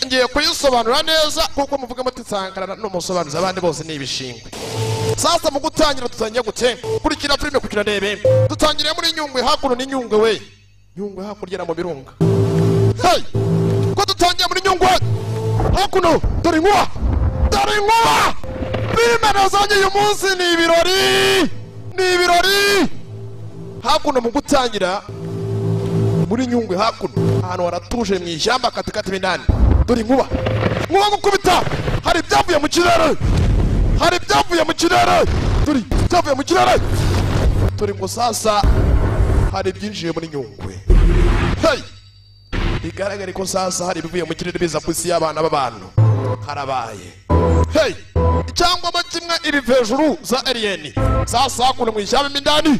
ngiye kuyisobanura neza kuko muvuga muti Sankara n'umusobanuzi abandi bose ni ibishingwe. Sasa mu gutangira tutangiye gute kurikira filime kugira rebe dutangiriye muri Nyungwe hakuno ni Nyungwe we Nyungwe hakurya mu birunga. Hey ko dutangiye muri Nyungwe hakuno dore inkuba filime nazanye uyu munsi ni ibirori hakuno mu gutangira muri Nyungwe hakuno ahantu waratuje mu ishyamba katikati bindani dore inkuba gukubita hari ibyavuye mu kirere dore ngo sasa hari byinjiye muri Nyungwe. Hey bigaragara ko sasa hari bivuye mu kirere biza ku isi y'abana b'abantu harabaye. Hey cyangwa bakimwe iri hejuru za alien sasa hakuno mu ishyamba mindani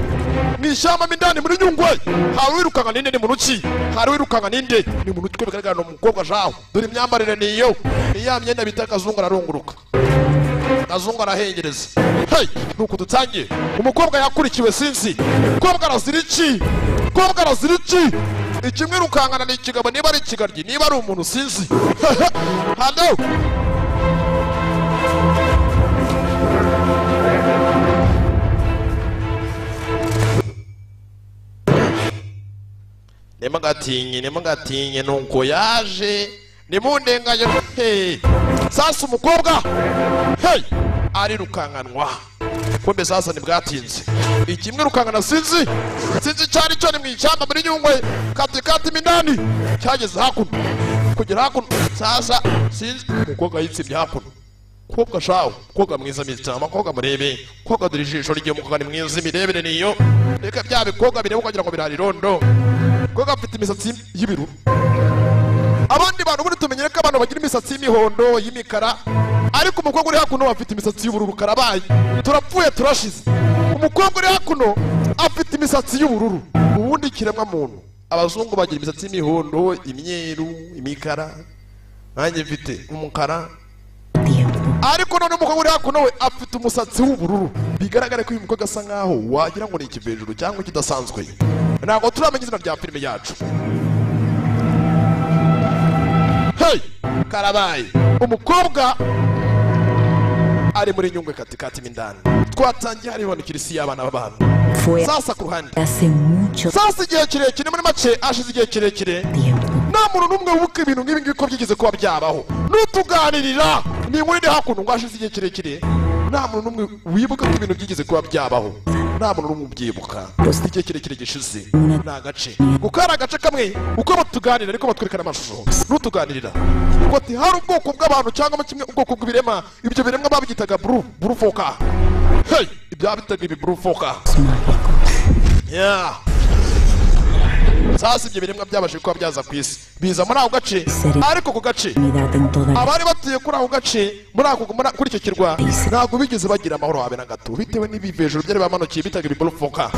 muri Nyungwe hari wirukanga ninde ni muruki hari wirukanga ninde ni muruki bigaragara no mukobwa jaho dore imyambarire niyo iya myenda bita kazungu ararunguruka kazungu arahengereza. Hey nuko dutangiye umukobwa yakurikiwe sinzi umukobwa araziriki ikimwe rukangana ni ikigabo niba ari ikigaryi niba ari umuntu sinzi. Hano Nemugatinye nuko yaje nimundenganye. Hey sasa umukobwa hey ari rukanganwa kumbe sasa nibwatinze ikimwe rukangana sinzi cyari cyo ni mu ishyamba muri Nyungwe katikati mindani cyageze hakuno kugera hakuno sasa sinzi umukobwa yitsibye hakuno umukobwa shawo umukobwa mwiza umukobwa murebe umukobwa dore ijisho rye umukobwa ni mwiza imirebere niyo reka bya bikobwa bireba ukagira ngo birari rondo umukobwa afite imisatsi y'ibiruru. Abandi bantu muri tumenyere ko abantu bagira imisatsi y'imihondo y'imikara ariko umukobwa uri hakuno afite imisatsi y'ubururu karabaye turapfuye turashize. Umukobwa uri hakuno afite imisatsi y'ubururu ubundi kiremwa muntu abazungu bagira imisatsi y'imihondo imyeru imikara nanjye mfite umukara ariko none umukobwa uri hakuno we afite umusatsi w'ubururu bigaragara ko uyu mukobwa asa nkaho wagira ngo ni ikivejuru cyangwa kidasanzwe ntabwo turamenya izina rya filime yacu. Hey karabaye umukobwa ari muri Nyungwe katikati mindani twatangiye hariho n'ikirisi y'abana b'abantu sasa ku ruhande sasa igihe kirekire muri make ashize igihe kirekire nta muntu n'umwe wibuka ibintu nk'ibi ngibi ko byigeze kuba byabaho n'utuganirira ni muri hakuno ngo ashize igihe kirekire nta muntu n'umwe wibuka ko ibintu byigeze kuba byabaho nta muntu n'umwe ubyibuka igihe kirekire gishize nta gace kuko hari agace kamwe uko batuganira ariko batwerekana amashusho n'utuganirira ngo ati hari ubwoko bw'abantu cyangwa kimwe ubwoko bw'ibirema ibyo biremwa babyitaga burufoka. Hey ibyabitaga ibi burufoka sasa ibyo biremwa byabashije kuba byaza ku isi biza muri ako gace ariko ku gace abari batuye kuri ako gace kuri icyo kirwa ntabwo bigeze bagira amahoro habe na gato bitewe n'ibivejuru byari bamanukiye bitaga ibiburufoka.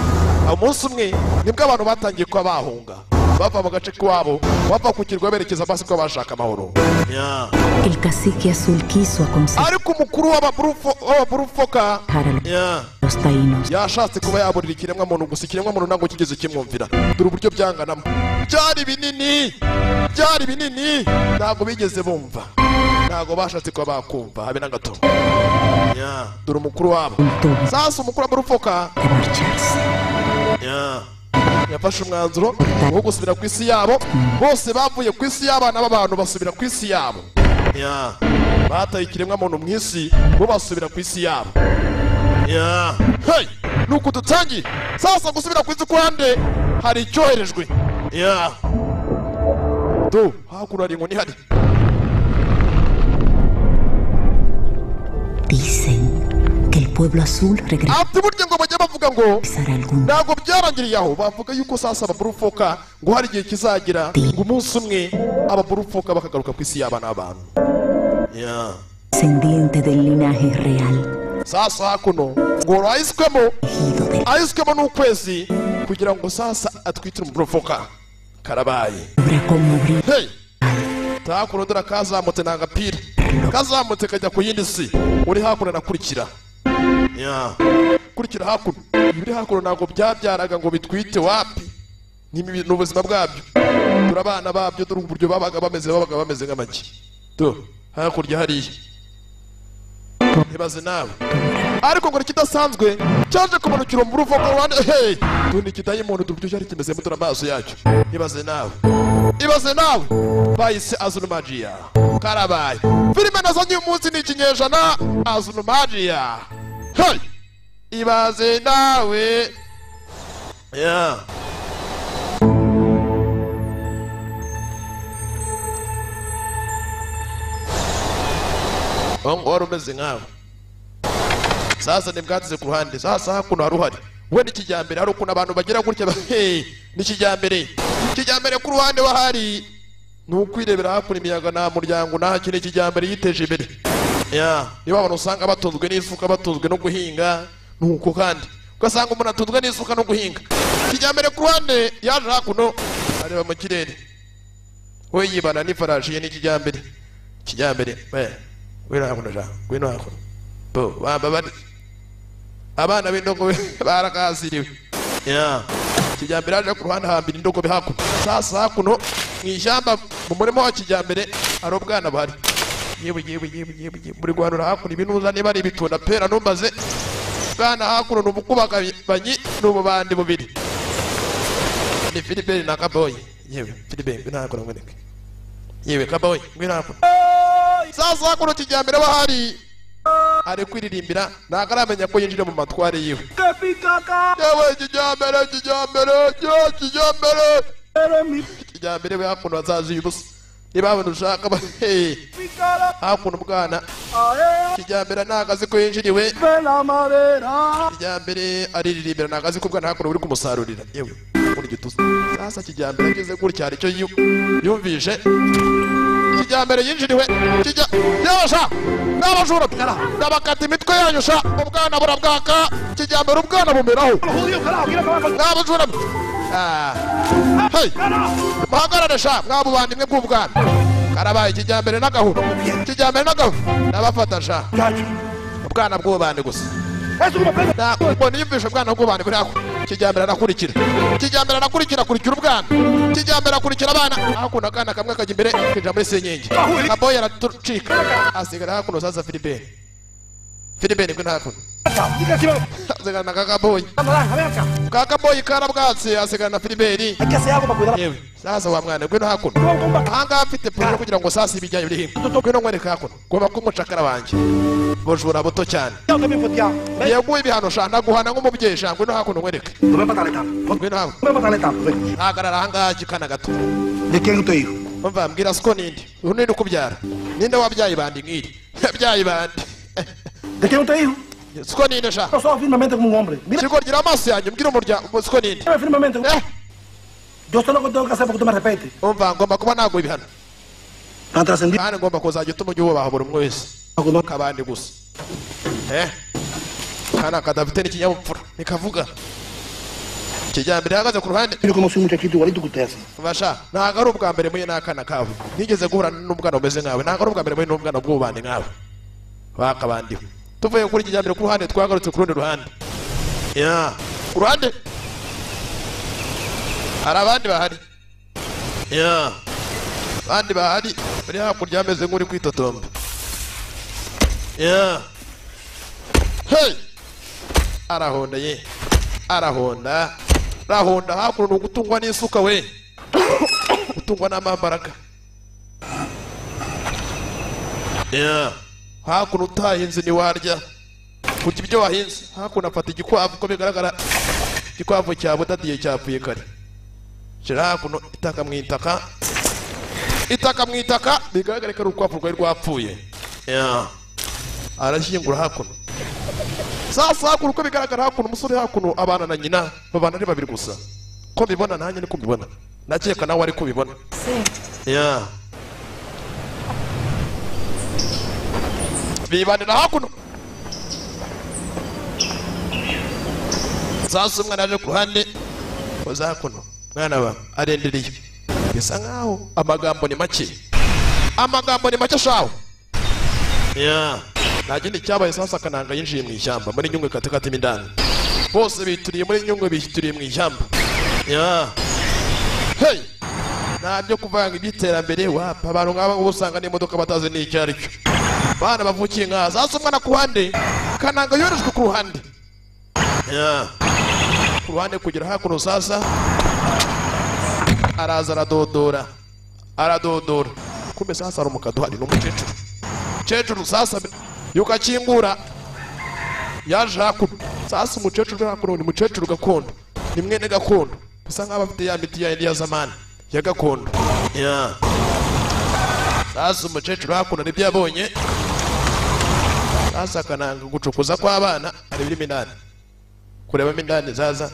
Umunsi umwe nibwo abantu batangiye kuba bahunga bava mu gace kwabo bava ku kirwa berekeza basi ko bashaka amahoro. Ariko umukuru w'ababurufoka yashatse kuba yaburira ikiremwa muntu gusa ikiremwa muntu ntabwo kigeze kimwumvira dore uburyo byanganamo byari binini ntabwo bigeze bumva ntabwo bashatse kuba bakumva habe na gato. Dore umukuru wabo sasa umukuru w'ababurufoka yafashe umwanzuro wo gusubira ku isi yabo bose bavuye ku isi y'abana b'abantu basubira ku isi yabo bataye ikiremwa muntu mu isi bo basubira ku isi yabo. Hey nuko dutangiye sasa gusubira ku isi kwande hari icyoherejwe do hakuno hari inkoni hari Pueblo Azul regresa. Ati burya ngo bajya bavuga ngo ntabwo byarangiriye aho bavuga yuko sasa ababurufoka ngo hari igihe kizagira ngo umunsi umwe ababurufoka bakagaruka ku isi y'abana b'abantu. Descendiente del linaje real. Sasa hakuno ngo ahiswemo n'ukwezi kugira ngo sasa atwitire umuburufoka karabaye. Hey takuno dora kazamutse n'agapira kazamutse kajya ku yindi si uri hakuno nakurikira kurikira hakuno ibiri hakuno ntabwo byabyaraga ngo bitwite wapi n'ubuzima bwabyo dore abana babyo dore uburyo babaga bameze nk'amagi tu hakurya hariya ibaze nawe ariko ngo kidasanzwe cyaje kumanukira mu ruvo rwa Rwanda hey tundi kidayimoni turutuje ari kimeze mutura amaso yacu ibaze nawe bayise Azul Magia karabaye filime nazanye umunsi ni ikinyejana Azul Magia hey ibaze nawe yeah wari umeze nkawe sasa nibwatize ku ruhande sasa hakuno haruhari we n'ikijyambere hari ukuntu abantu bagira gutya n'ikijyambere ku ruhande bahari n'ukwirebera hakuno imiyaga nta muryango nta kintu ikijyambere yiteje imbere niba abantu usanga batunzwe n'isuka batunzwe no guhinga nuko kandi ugasanga umuntu atunzwe n'isuka no guhinga ikijyambere ku ruhande yaje hakuno areba mu kirere we yibana n'ifarashi ye n'ikijyambere wera hakuno ja wino hakuno bo baba abana b'indogo barakaziriwe kijyambere aje ku ruhande hambira indogo bihakuno sasa hakuno mwishyamba mu murimo wa kijyambere ari ubwana bari yewe muri guhanura hakuno ibinuza niba ari ibitunda pera numbaze bwana hakuno n'ubukubaganye n'ububandi bubiri ni Philibert na Kaboyi yewe Philibert binakora ngweneke yewe Kaboyi ngwinako sasa hakuno kijyambere bahari ari kwiririmbira nakaramenya ko yinjire mu matware yiwe yewe kijyambere we hakuno azazi yubusa niba abantu ushaka hakuno bwana kijyambere nakazi ko yinjiriwe kijyambere ariririmbira nakazi ko bwana hakuno uri kumusarurira yewe muri gituza sasa kijyambere ageze gutya ari cyo yumvishe kijyambere yinjiriwe yosha n'abajura n'abakata imitwe yanyu sha ubwana burabwaka kijyambere ubwana bumeraho n'abajura hey muhagarare sha mwabo bandimwe bw'ubwana karabaye kijyambere n'agahuru n'abafata sha ubwana bw'ubande gusa ubwo niyumvishe ubwana bw'ubande buri hako kijyambere arakurikira kurikira ubwana kijyambere akurikira abana hakunda akana kamwe kajya imbere kinjira muri senyenge Kaboyi aratucika asigara hakuno sasa Philibert nibwo ntakuno asigara na Kaboyi karabwatse asigara na Philibert yewe sasa wa mwana gwe hakuno ahanga afite plan kugira ngo sasa ibijyayo biri hino gwe no mwereka hakuno gomba kumucakara banje bojura buto cyane yeguye ibihano shanda guhana nk'umubyeyi shangwe no hakuno mwereke gwe no hagarara ahanga gikana gato umva mbwira siko ninde uninde kubyara ninde wabyaye bandi ngiri yabyaye bandi siko ninde sha firmemente como un hombre. Mira, siko gira amaso yanyu mbwira umuryango siko ninde firmemente. Yo solo lo que tengo que hacer porque tú me respetes. umva ngomba kuba nagwe ibihano Tan trascendido. kandi ngomba kuzajya utuma ujye wubaha buri umwe wese kabandi gusa kana kadafite n'ikinyabupfura nikavuga kijyambere hagaze ku ruhande Yo como soy un muchachito igualito que usted así. basha ntago ari ubwa mbere muye n'akana kawe nigeze guhura n'ubwana umeze nkawe ntago ari ubwa mbere muye n'ubwana bw'ubandi nkawe bakabandiwe tuvuye kuri kijyambere ku ruhande twagarutse ku rundi ruhande ku ruhande hari abandi bahari abandi bahari bari hakurya ameze nk'uri kwitotomba hey arahonda arahonda hakuno ni ugutungwa n'isuka we gutungwa n'amambaraga hakuno utahinze ntiwarya kurya ibyo wahinze hakuno afata igikwavu uko bigaragara igikwavu cyabudadiye cyapfuye kare shira hakuno itaka mu itaka bigaragara ko ari urukwavu rwari rwapfuye arashyingura hakuno sasa hakuno uko bigaragara hakuno umusore hakuno abana na nyina babana ari babiri gusa ko bibona nanjye niko mbibona nakeka nawe ari kubibona bibanira hakuno sasa umwana aje ku ruhande koza hakuno mwana ba arendereye bisa nkaho amagambo ni make shaho nta kindi cyabaye sasa kananga yinjiye mu ishyamba muri nyungwe katikati mindani bose bituriye muri nyungwe bituriye mu ishyamba hey ntabyo kuvanga iby'iterambere wapa abantu nk'aba usanga n'imodoka batazi n'icyo ari cyo bana bavukiye nka sasa umwana ku ruhande Kananga yorejwe ku ruhande ku ruhande kugera hakuno sasa araza aradodora kumbe sasa ari umukadu hari n'umukecuru sasa yukakingura yaje hakuno sasa umukecuru hakuno ni umukecuru gakondo ni mwene gakondo bisa nk'aba afite ya miti ya zamani ya gakondo sasa umukecuru hakuno nibyo yabonye sasa Kananga gucukuza kw'abana ari biri minani kureba mindani zaza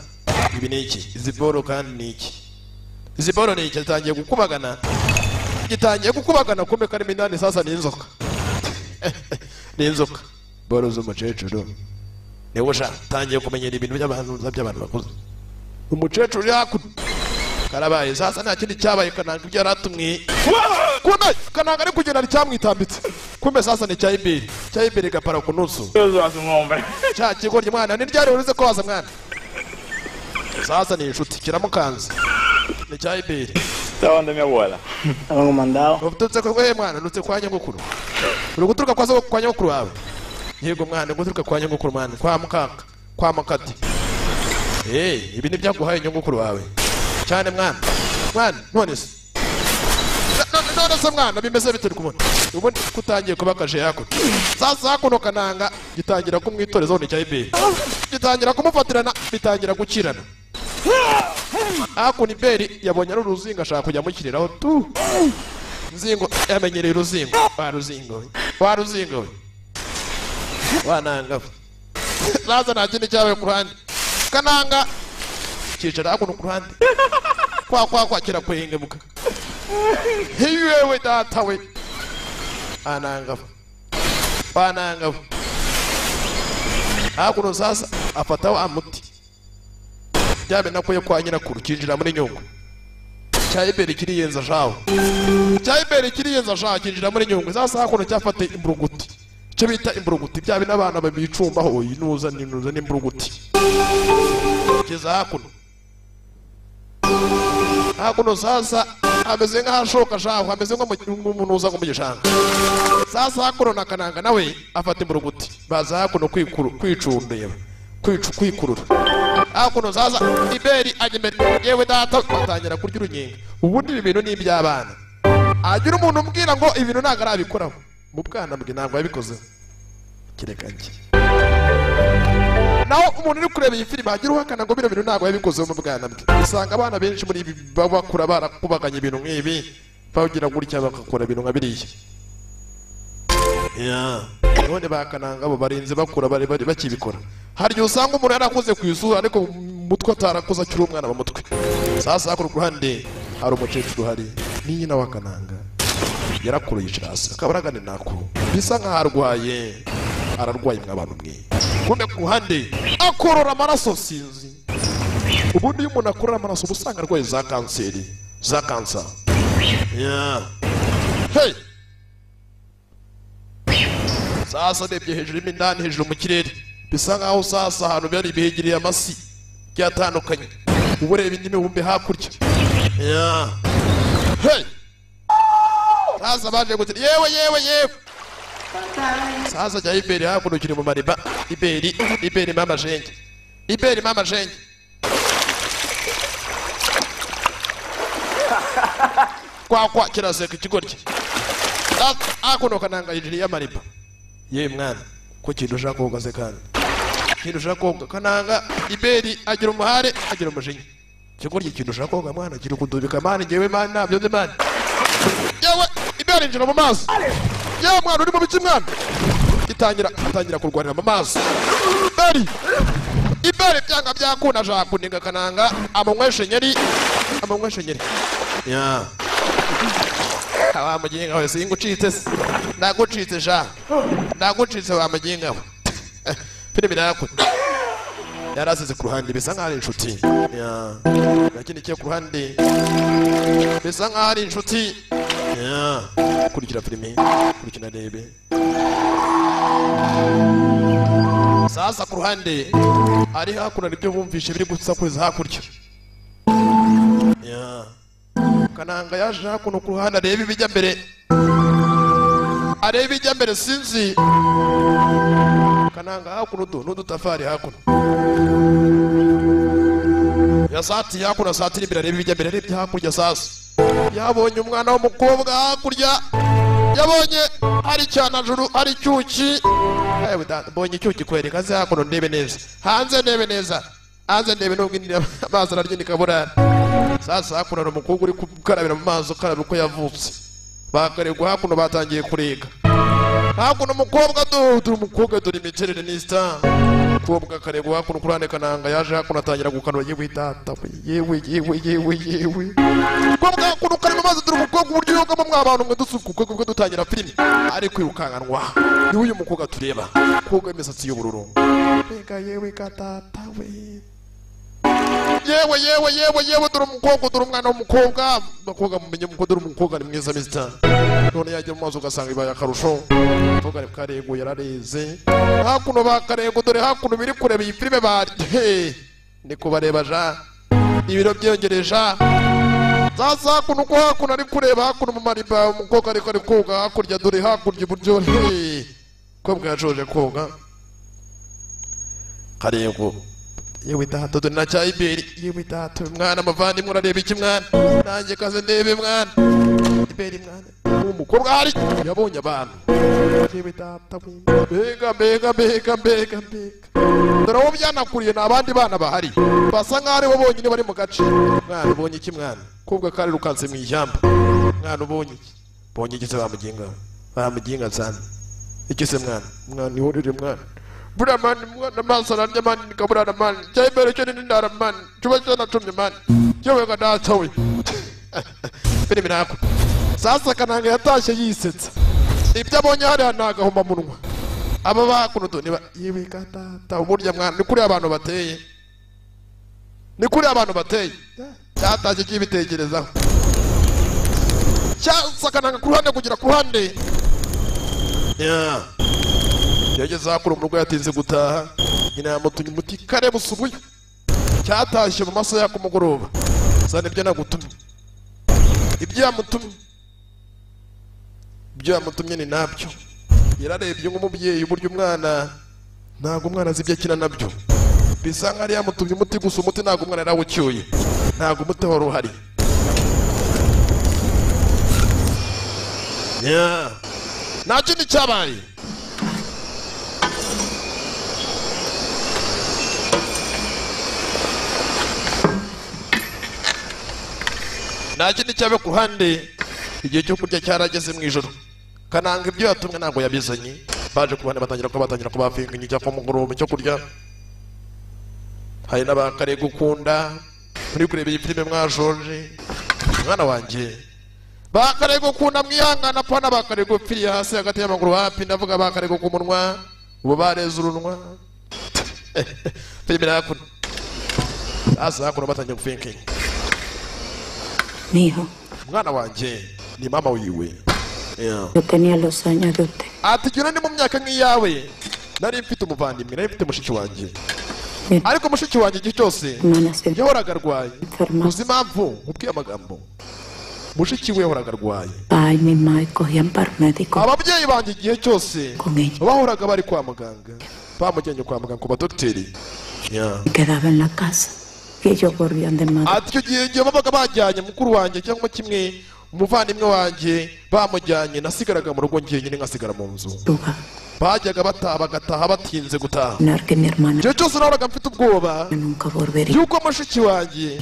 ibi ni iki izi boro kandi ni iki izi boro ni iki gitangiye gukubagana kumbe kari mindani sasa ni inzoka ni inzoka boro z'umukecuru niwe tangiye kumenyera ibintu by'abantu bakuze umukecuru yakuno karabaye sasa nta kindi cyabaye Kananga ibyo yaratumwe kumbe Kananga ari kugenda cyamwitambitse kumbe sasa ni cyayibere gapara kunusu cya kigoryi mwana ni ryari uruze ko waza mwana sasa ni inshuti kiramukanze ni cyayibere sawa ndamyabora abangomandao ubututse ko mwana nutse kwa nyogokuru uri guturuka kwa nyogokuru wawe yego mwana guturuka kwa nyogokuru mwana kwa mukaka kwa makati ibi ni byaguhaye nyogokuru wawe cyane mwana none se mwana bimeze bitari kumona ubundi kutangiye kubakaje yako sasa hakuno Kananga gitangira kumwitorezo ni cyayibere gitangira kumufatirana bitangira gukirana hakuno iberi yabonye ari uruzinga ashaka kujya mukiriraho tu nzingo yamenyereye uruzingo wa ruzingo wananga sasa nta kindi cyabaye ku ruhande Kananga kicara hakuno ku ruhande kwa kirakwengemuka hiwewe data we wananga hakuno sasa afata wa muti byabe nakoye kwa nyirakuru kinjira muri nyungu cyayibere kiriyenza kinjira muri nyungu sasa hakuno cyafata imburuguti cyo bita imburuguti byabe n'abana babicumbaho inuza n'imburuguti kiza hakuno sasa ameze nk'ahashoka shaho ameze nk'umuntu uza mu gishanga sasa hakuno na Kananga nawe afata imburuguti baza hakuno kwicundeba kwikurura hakuno sasa iberi agemere yewe data batangira kurya urunyenga ubundi ibi bintu ni iby'abana agira umuntu umbwira ngo ibintu ntabwo arabikoraho mu bwana bwe ntabwo yabikoze kirekanye naho umuntu uri kureba iyi filime agira uhakana ngo bino bintu ntabwo yabikoze mu bwana bwe usanga abana benshi muri ibi bakura barakubaganya ibintu nk'ibi bagira gutya bagakora ibintu nka biriya none ba Kananga bo barinze bakura bari bakibikora hari usanga umuntu yarakuze ku isura ariko mutwe atarakuze akiri umwana mu mutwe sasa hakuno ku ruhande hari umukecuru hari ni nyina wa Kananga yarakuruye hasi akabaragane nako bisa nk'arwaye ararwaye mw'abantu mwe kumbe ku ruhande akorora amaraso sinzi ubundi iyo umuntu akorora amaraso usanga arwaye za kansa sasa ndebye hejuru y'imindani hejuru mu kirere bisa nkaho sasa ahantu byari bihegereye amasi byatandukanye uba ureba indi mibumbe hakurya sasa baje gutira yewe sasa jya iberi hakuno kiri mu mariba iberi mama jenge kwa kiraseka ikigoryi hakuno Kananga hejuru y'amariba yewe mwana ko kintu ushaka koga se kandi kintu ushaka koga Kananga iberi agira umuhare agira umujinya kigoryi kintu ushaka koga mwana kiri kudubika mwana ngewe mwana nabyo nde mwana yewe iberi injira mu mazi yewe mwana uri mu biki mwana itangira kurwanira mu mazi iberi byanga byakunda ashaka kuninga Kananga amunyweshe nyeri wa muginga we singucitse se nagucitse sha nagucitse wa muginga we filime yako yarasize ku ruhande bisa nkaho ari inshuti lakini cyo ku ruhande bisa nkaho ari inshuti kurikira filime kurikina rebe sasa ku ruhande ari hakurya ibyo bumvishe biri gusakuza hakurya Kananga yaje hakuno ku ruhande areba ibijya mbere, areba ibijya mbere sinzi. Kananga hakuno n'udutafari hakuno yasati hakuno asatira imbere areba ibijya mbere, arebye hakurya sasa yabonye umwana w'umukobwa hakurya, yabonye hari cyanajuru hari icyuki. Bonye icyuki kwereka ze hakuno ndebe neza, hanze ndebe neza, hanze ndebe nubwo indira amazi araryo nikaburara. Sasa hakuno ari umukobwa uri gukarabira mu mazi, ukaraba uko yavutse. Bakaregwa hakuno batangiye kurega hakuno umukobwa dore umukobwa dore imiterere ni star. Umukobwa akaregwa hakuno kurane Kananga yaje hakuno atangira gukanura yewe data yewe umukobwa hakuno kari mu mazi dore umukobwa uburyo yogamo mwabantu mwe dusukuke kuko dutangira filime ari kwirukanganwa. Ni uyu mukobwa tureba, umukobwa imisatsi y'ubururu. Mbega yewe gatata we, yewe dore umukobwa dore umwana w'umukobwa. Umukobwa mumenye umukobwa dore umukobwa ni mwiza Mr. None yajya mu mazi ugasanga ibaye akarusho. Umukobwa ari karego yarareze hakuno bakarego dore hakuno biri kureba iyi filime bari ni kubareba ja ibiro byongereja. Sasa hakuno ko hakuno ari kureba hakuno mu mariba, umukobwa ariko ari koga hakurya dore hakurya iburyo. Umukobwa yajoje koga karego yewe data dore na cyayiberi. Yewe data mwana mavandimwe urareba iki mwana, nanjye kaze ndebe mwana iberi mwana. Umukobwa hari yabonye abantu, yewe data mbega dore abo byanakuriye n'abandi bana bahari basa nk'aho ari bo bonyine bari mu gace. Mwana ubonye iki mwana, umukobwa kari rukanse mu ishyamba. Mwana ubonye iki, bonye iki se bamuginga cyane iki se mwana ihorere mwana. Bura man mwana masara rya man kabura man cyayibere cyo ni ndara man tuba cyana tumye man yewe ga data we. Filime nako sasa Kananga yatashye yisetsa ibyo abonye hari hanagahoma munwa. Aba bakuno to niba yewe ga data umurya mwana, ni kuri abantu bateye, ni kuri abantu bateye. Cyatashye kibitekerezaho cyasa Kananga ku ruhande kugira ku ruhande yageze hakuru mu rugo yatinze gutaha. Nyina yamutumye umuti kare busubuye, cyatashye mu masaha ya kumugoroba. Zana ibyo nagutumye, ibyo yamutumye ni nabyo. Yararebye nk'umubyeyi uburyo umwana ntabwo umwana azi ibyo akina nabyo. Bisa nk'ari yamutumye umuti gusa umuti ntabwo umwana yarawucyuye, ntabwo umuti wari uhari. Nta kindi cyabaye. Nta kindi cyabe ku ruhande. Igihe cyo kurya cyarageze mu ijoro. Kananga ibyo yatumwe ntabwo yabizanye. Baje ku ruhande batangira ko bafinga inyijya ku mugoroba cyo kurya. Hari n'abakare gukunda muri kureba iyi filime mwajoje. Mwana wanjye bakare gukunda mwihangana pana bakare gupfiriye hasi hagati y'amaguru hapi. Ndavuga bakare ku munwa ubu bareze urunwa. Filime nakuna asa hakuna batangiye gufinking. Mi hijo, Mwana wanjye ni mama wiwe. yo tenía los años de usted. Ati jye ni mu myaka nk'iyawe nari mfite umuvandimwe, nari mfite mushiki wanjye. Ariko mushiki wanjye igihe cyose yahoraga arwaye. Uzi impamvu nkubwiye amagambo? Mushiki we yahoraga arwaye. Ay, mi madre cogían para médico. Ababyeyi banjye igihe cyose Con ella. bahoraga bari kwa muganga, bamujyanye kwa muganga ku badogiteri. Quedaba en la casa y ellos volvían de madre. Ati icyo gihe igihe babaga bajyanye mukuru wanjye cyangwa kimwe umuvandimwe wanjye bamujyanye, nasigaraga mu rugo njyenyine ngasigara mu nzu. Bajyaga bataha bagataha batinze gutaha. Que mi hermana Igihe cyose nahoraga mfite ubwoba nunca volvería. yuko mushiki wanjye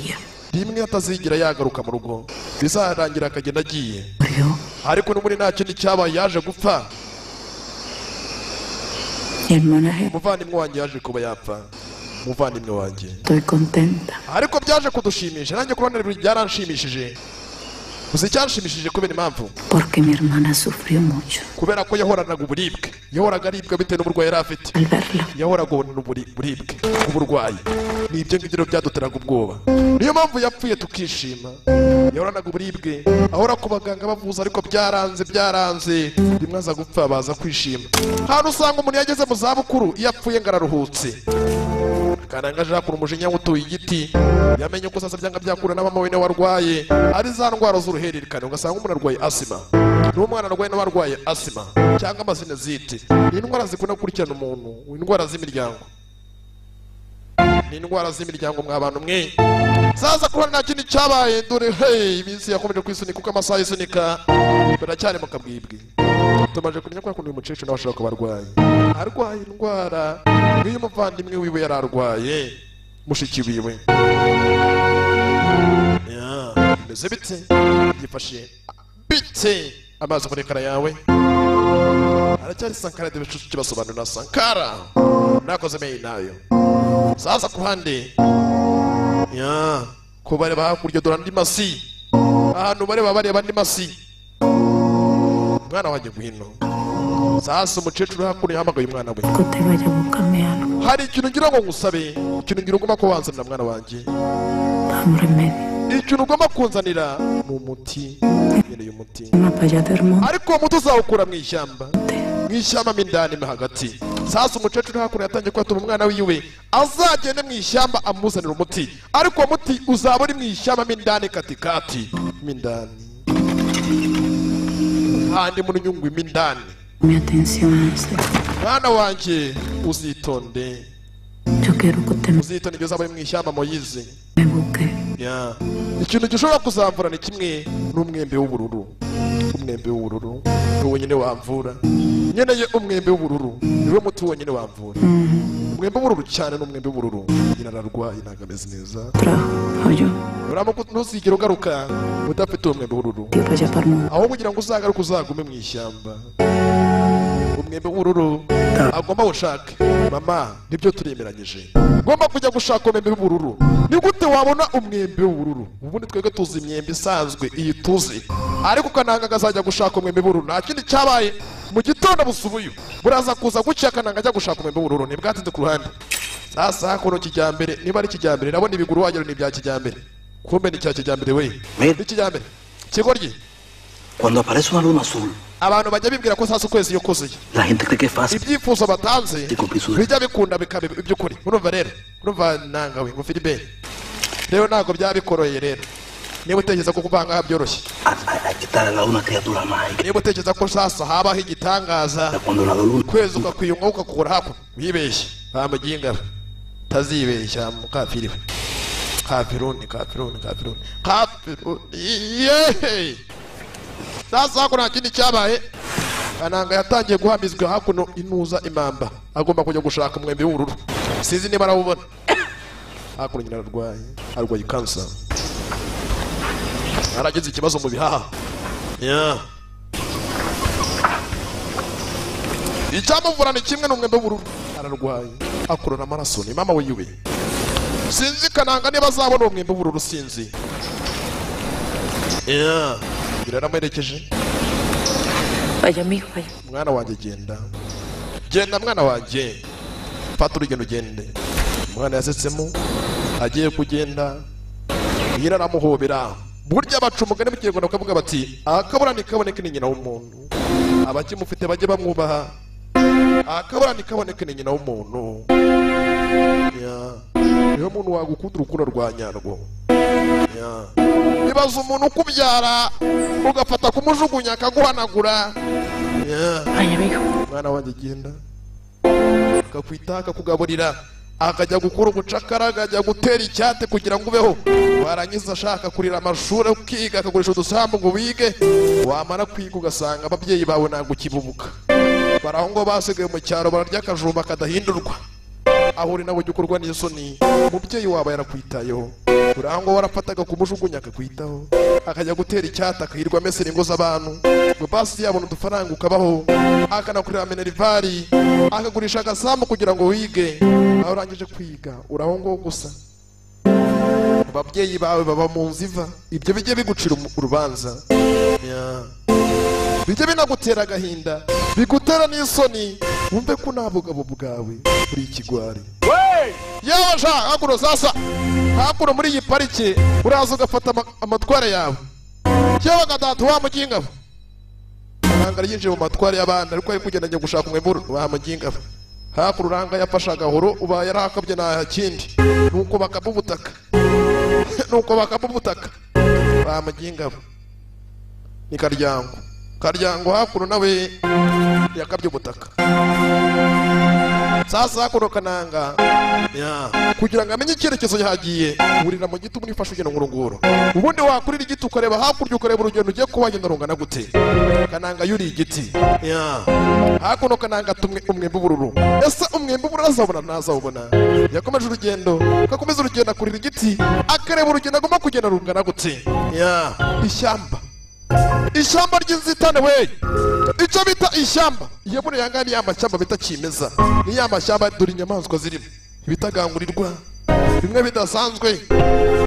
rimwe atazigira yagaruka mu rugo, bizarangira akagenda agiye. Murió. Ariko n'umuri nta kindi cyabaye, yaje gupfa. Mi hermana, Umuvandimwe wanjye yaje kuba yapfa, umuvandimwe wanjye. estoy contenta. Ariko byaje kudushimisha, nanjye kubona byaranshimishije. Gusa icyanshimishije kubera impamvu, Porque mi hermana sufrió mucho kubera ko yahoranaga uburibwe, yahoraga aribwa bitewe n'uburwayi yari afite. al verla. Yahoraga abona uburibwe bw'uburwayi, ni ibyo ngibyo byaduteraga ubwoba. Niyo mpamvu yapfuye tukishima. Yahoranaga uburibwe, ahora ku baganga bavuza, ariko byaranze rimwe aza gupfa baza kwishima. Hano usanga umuntu yageze mu zabukuru iyo apfuye ngo araruhutse, Kananga aje hakura umujinya wutuye igiti yamenye ko sasa byanga byakura na mama we warwaye ari za ndwara z'uruhererekane ugasanga umuntu arwaye asima n'umwana arwaye n'abarwaye asima cyangwa amasinezite ni indwara zikunda gukurikirana umuntu indwara z'imiryango ni indwara z'imiryango mw'abantu mwe sasa kuba nta kindi cyabaye dore hey iminsi yakomeje kwisunika kuko amasaha yisunika baracyari mu kabwibwi tumaje kumenya ko uyu mukecuru nawe ashobora kuba arwaye indwara nk'iyo umuvandimwe wiwe yararwaye mushiki wiwe bimeze bite yifashe bite amazi muri kara yawe aracyari Sankara de bicucu kibasobanura Sankara nakoze meyi nayo sasa kuhande ko bare bakurya dora ndi masi ahantu bare bareba ndi masi mwana wanjye guhino sasa umukecuru hakuri hamagaye umwana we Kote bajya gukamera hari ikintu ngira ngo ngusabe ikintu ngira ugomba ko wanzanira mwana wanjye ikintu ugomba kunzanira mu muti nyine y'umuti ariko muti uzawukura mu ishyamba mindani me hagati sasa umukecuru hakuri yatangiye kwatuma umwana wiwe azagende mu ishyamba amuzanira umuti ariko muti uzaba uri mu ishyamba mindani katikati mindani handi mu nyungwe mindani mwana wanjye uzitonde uzitonde ibyo uzaba uri mu ishyamba Moyize ikintu gishobora kuzamvura ni kimwe n'umwembe w'ubururu niwo nyine wamvura nyeneye umwembe w'ubururu niwe muti wonyine wamvura umwembe w'ubururu cyane n'umwembe w'ubururu nyina ararwaye ntabwo ameze neza uramuka ntuzigere ugaruka udafite uwo mwembe w'ubururu aho kugira ngo uzagaruke uzagume mu ishyamba umwembe w'ubururu agomba gushaka mama nibyo turemeranyije ngomba kujya gushaka umwembe w'ubururu ni gute wabona umwembe w'ubururu ubundi twebwe tuzi imyembe isanzwe iyi tuzi ariko Kananga azajya gushaka umwembe w'ubururu nta kindi cyabaye mu gitondo busubuye buraza kuza gucya Kananga ajya gushaka umwembe w'ubururu ni bwatinze ku ruhande sasa hakono kijyambere niba ari kijyambere nabona ibiguru wagera ni bya kijyambere kumbe ni cya kijyambere we ni kijyambere kigoryi Cuando aparece una luna azul, abantu bajya bibwira ko sasa ukwezi yokoze la gente cree que es fácil. ibyifuzo batanze bijya bikunda bikabe iby'ukuri urumva nangawe ngo Philibert rero ntabwo byabikoroye rero niba utekereza ko kuvanga byoroshye Hay que estar al lado de una criatura mágica. niba utekereza ko sasa habaho igitangaza Cuando la luna kwezi ukakwiyunga ukakugura hakuno wibeshye bamuginga tazibeshya mukafiriwe kafiruni yeee sasa hakuno nta kindi cyabaye Kananga yatangiye guhamizwa hakuno inuza imamba agomba kujya gushaka umwembe w'ubururu sinzi niba arawubona hakuno nyina arwaye kansa aragize ikibazo mu bihaha icyamuvura ni kimwe n'umwembe w'ubururu ararwaye akurana amaraso ni mama we yiwe sinzi Kananga niba azabona uwo mwembe w'ubururu sinzi biramuherekeje Vaya mijo, vaya. mwana wanjye genda mwana wanjye fata urugendo ugende umwana yasetsemo agiye kugenda nyina aramuhobera burya baca umugani mu kinyarwanda bakavuga bati akabura ntikaboneke ni nyina w'umuntu abakimufite bajye bamwubaha akabura ntikaboneke ni nyina w'umuntu niyo muntu wagukunda urukundo rwa nyarwo ibaza umuntu ukubyara ugafata kumujugunya akaguhanagura mwana wanjye genda akakwita akakugaburira akajya gukura ubucakara akajya gutera icyate kugira ngo ubeho warangiza ashaka kurira amashuri ukiga akagurisha udusambu ngo wige wamara kwiga ugasanga ababyeyi bawe ntabwo ukibubuka baraho ngo basigaye mu cyaro bararya akajumba kadahindurwa aho uri nawe ujya ukorwa n'isoni umubyeyi wawe yarakwitayeho uraho ngo warafataga kumujugunya akakwitaho akajya gutera icyata akahirwa amesera ingo z'abantu ngo basi yabona udufaranga ukabaho akanakurira minervari akagurisha agasambu kugira ngo wige aho urangije kwiga uraho ngo gusa ababyeyi bawe baba mu nzu iva ibyo bijye bigucira urubanza bijye binagutera agahinda bigutera n'isoni wumve ko nta bugabo bwawe uri ikigwari yewe sha hakuno sasa hakuno muri iyi parike uraza ugafata amatware yawe yewe gatatu wa mugingabo Kananga yinjiye mu matware y'abandi ariko ari kugenda njya gushaka umwembe wa mugingabo hakururanga yafashe agahoro uba yarakabye nta kindi nuko bakabubutaka nuko bakabubutaka bamugingabo ni Karyango hakuno nawe yakabye ubutaka sasa hakuno Kananga kugira ngo amenye icyerekezo yagiye urira mu giti muri fashe ugenda ngurunguro ubundi wakurira igiti ukareba hakurya ukareba urugendo ugiye kubagenda rungana gute Kananga yuri igiti hakuno Kananga tumwe umwembe bururu ese umwembe bururu azabona ntazabona yakomeje urugendo kakomeza urugendo akurira igiti akareba urugendo agomba kugenda rungana gute ishyamba ry'inzitane we icyo bita ishyamba yebure yangani y'amashyamba bita kimeza ni y'amashyamba dore inyamaswa zirimo ibitagangurirwa bimwe bidasanzwe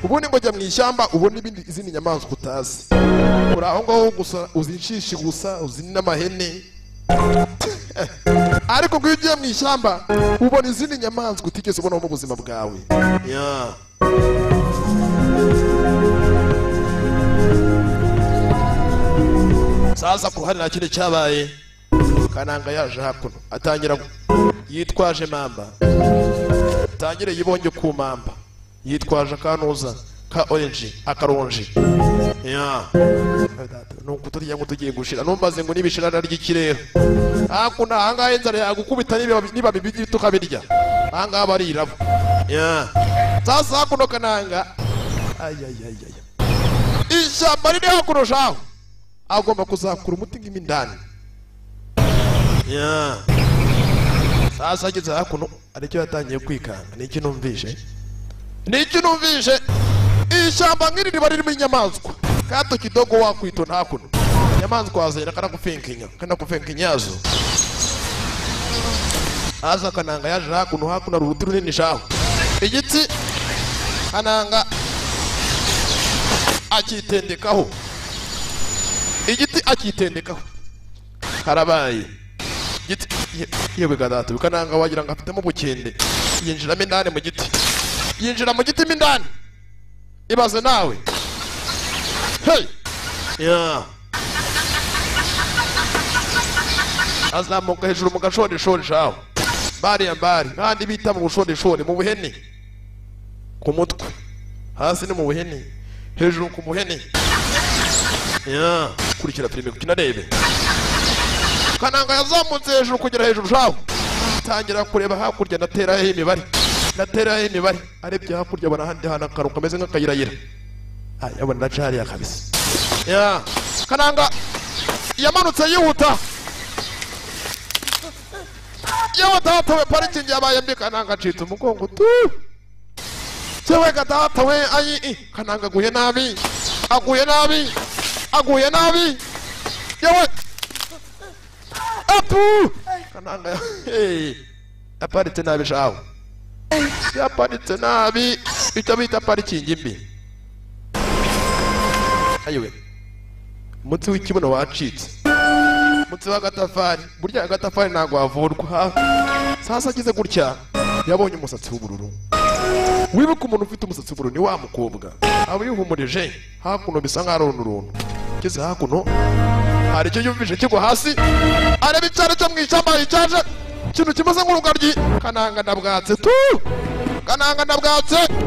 ubundi ngo jya mu ishyamba ubona izindi nyamaswa utazi uri aho ngaho gusa uzi inshishi gusa uzi n'amahene ariko ngo iyo ugiye mu ishyamba ubona izindi nyamaswa utigeze ubona mu buzima bwawe sasa ku ruhande nta kindi cyabaye Kananga yaje hakuno atangira yitwaje mamba atangire yibonye ku mamba yitwaje akanuza ka orange akaronje nuko turiya ngo tugiye gushira numbaze ngo nibishirana ry'ikirere hakuno ahangahe inzara yagukubita niba bibiri tukabirya ahangaha barirabo sasa hakuno Kananga ishyamba riri hakuno shaho agomba kuzakura umuti ng'imindani sasa ageze hakuno aricyo yatangiye kwikanga niki numvishe ishyamba ngiri riba ririmo inyamaswa kato kidogo wakwitona hakuno inyamaswa wazahera kanakufenkinyazo aza Kananga yaje hakuno ari uruti runini shaho igiti Kananga akitendekaho harabaye igiti yewe gadatu Kananga wagira ngo afitemo ubukende yinjiramo indani mu giti mo indani ibaze nawe azamuka hejuru mu gashorishori shaho mbari kandi bita mu bushorishori mu buhene ku mutwe hasi ni mu buhene hejuru ku buhene kurikira filime kukinarebe Kananga yazamutse hejuru kugera hejuru shaho tangira kureba hakurya nateraho imibare arebye hakurya abona handi hana akaru kameze nk'akayirayira yabona ndacari yakabisa Kananga yamanutse yihuta hatawe parikingi yabaye mbi Kananga acitse umugongo cewe gatatawe Kananga aguye nabi yewe apu Kananga aparitse nabi shaho yaparitse nabi icyo bita parikingi mbi ayiwe umutsi w'ikibuno wacitse umutsi w'agatafari burya agatafari ntabwo wavurwa sasa agize gutya yabonye umusatsi w'ubururu wibuka umuntu ufite umusatsi w'ubururu ni wa mukobwa aba yihumurije hakuno bisa nk'aho ari uruntu keze hakuno hari icyo yumvise kigwa hasi areba icyaro cyo mu ishyamba yicaje ikintu kimeze nk'urugaryi Kananga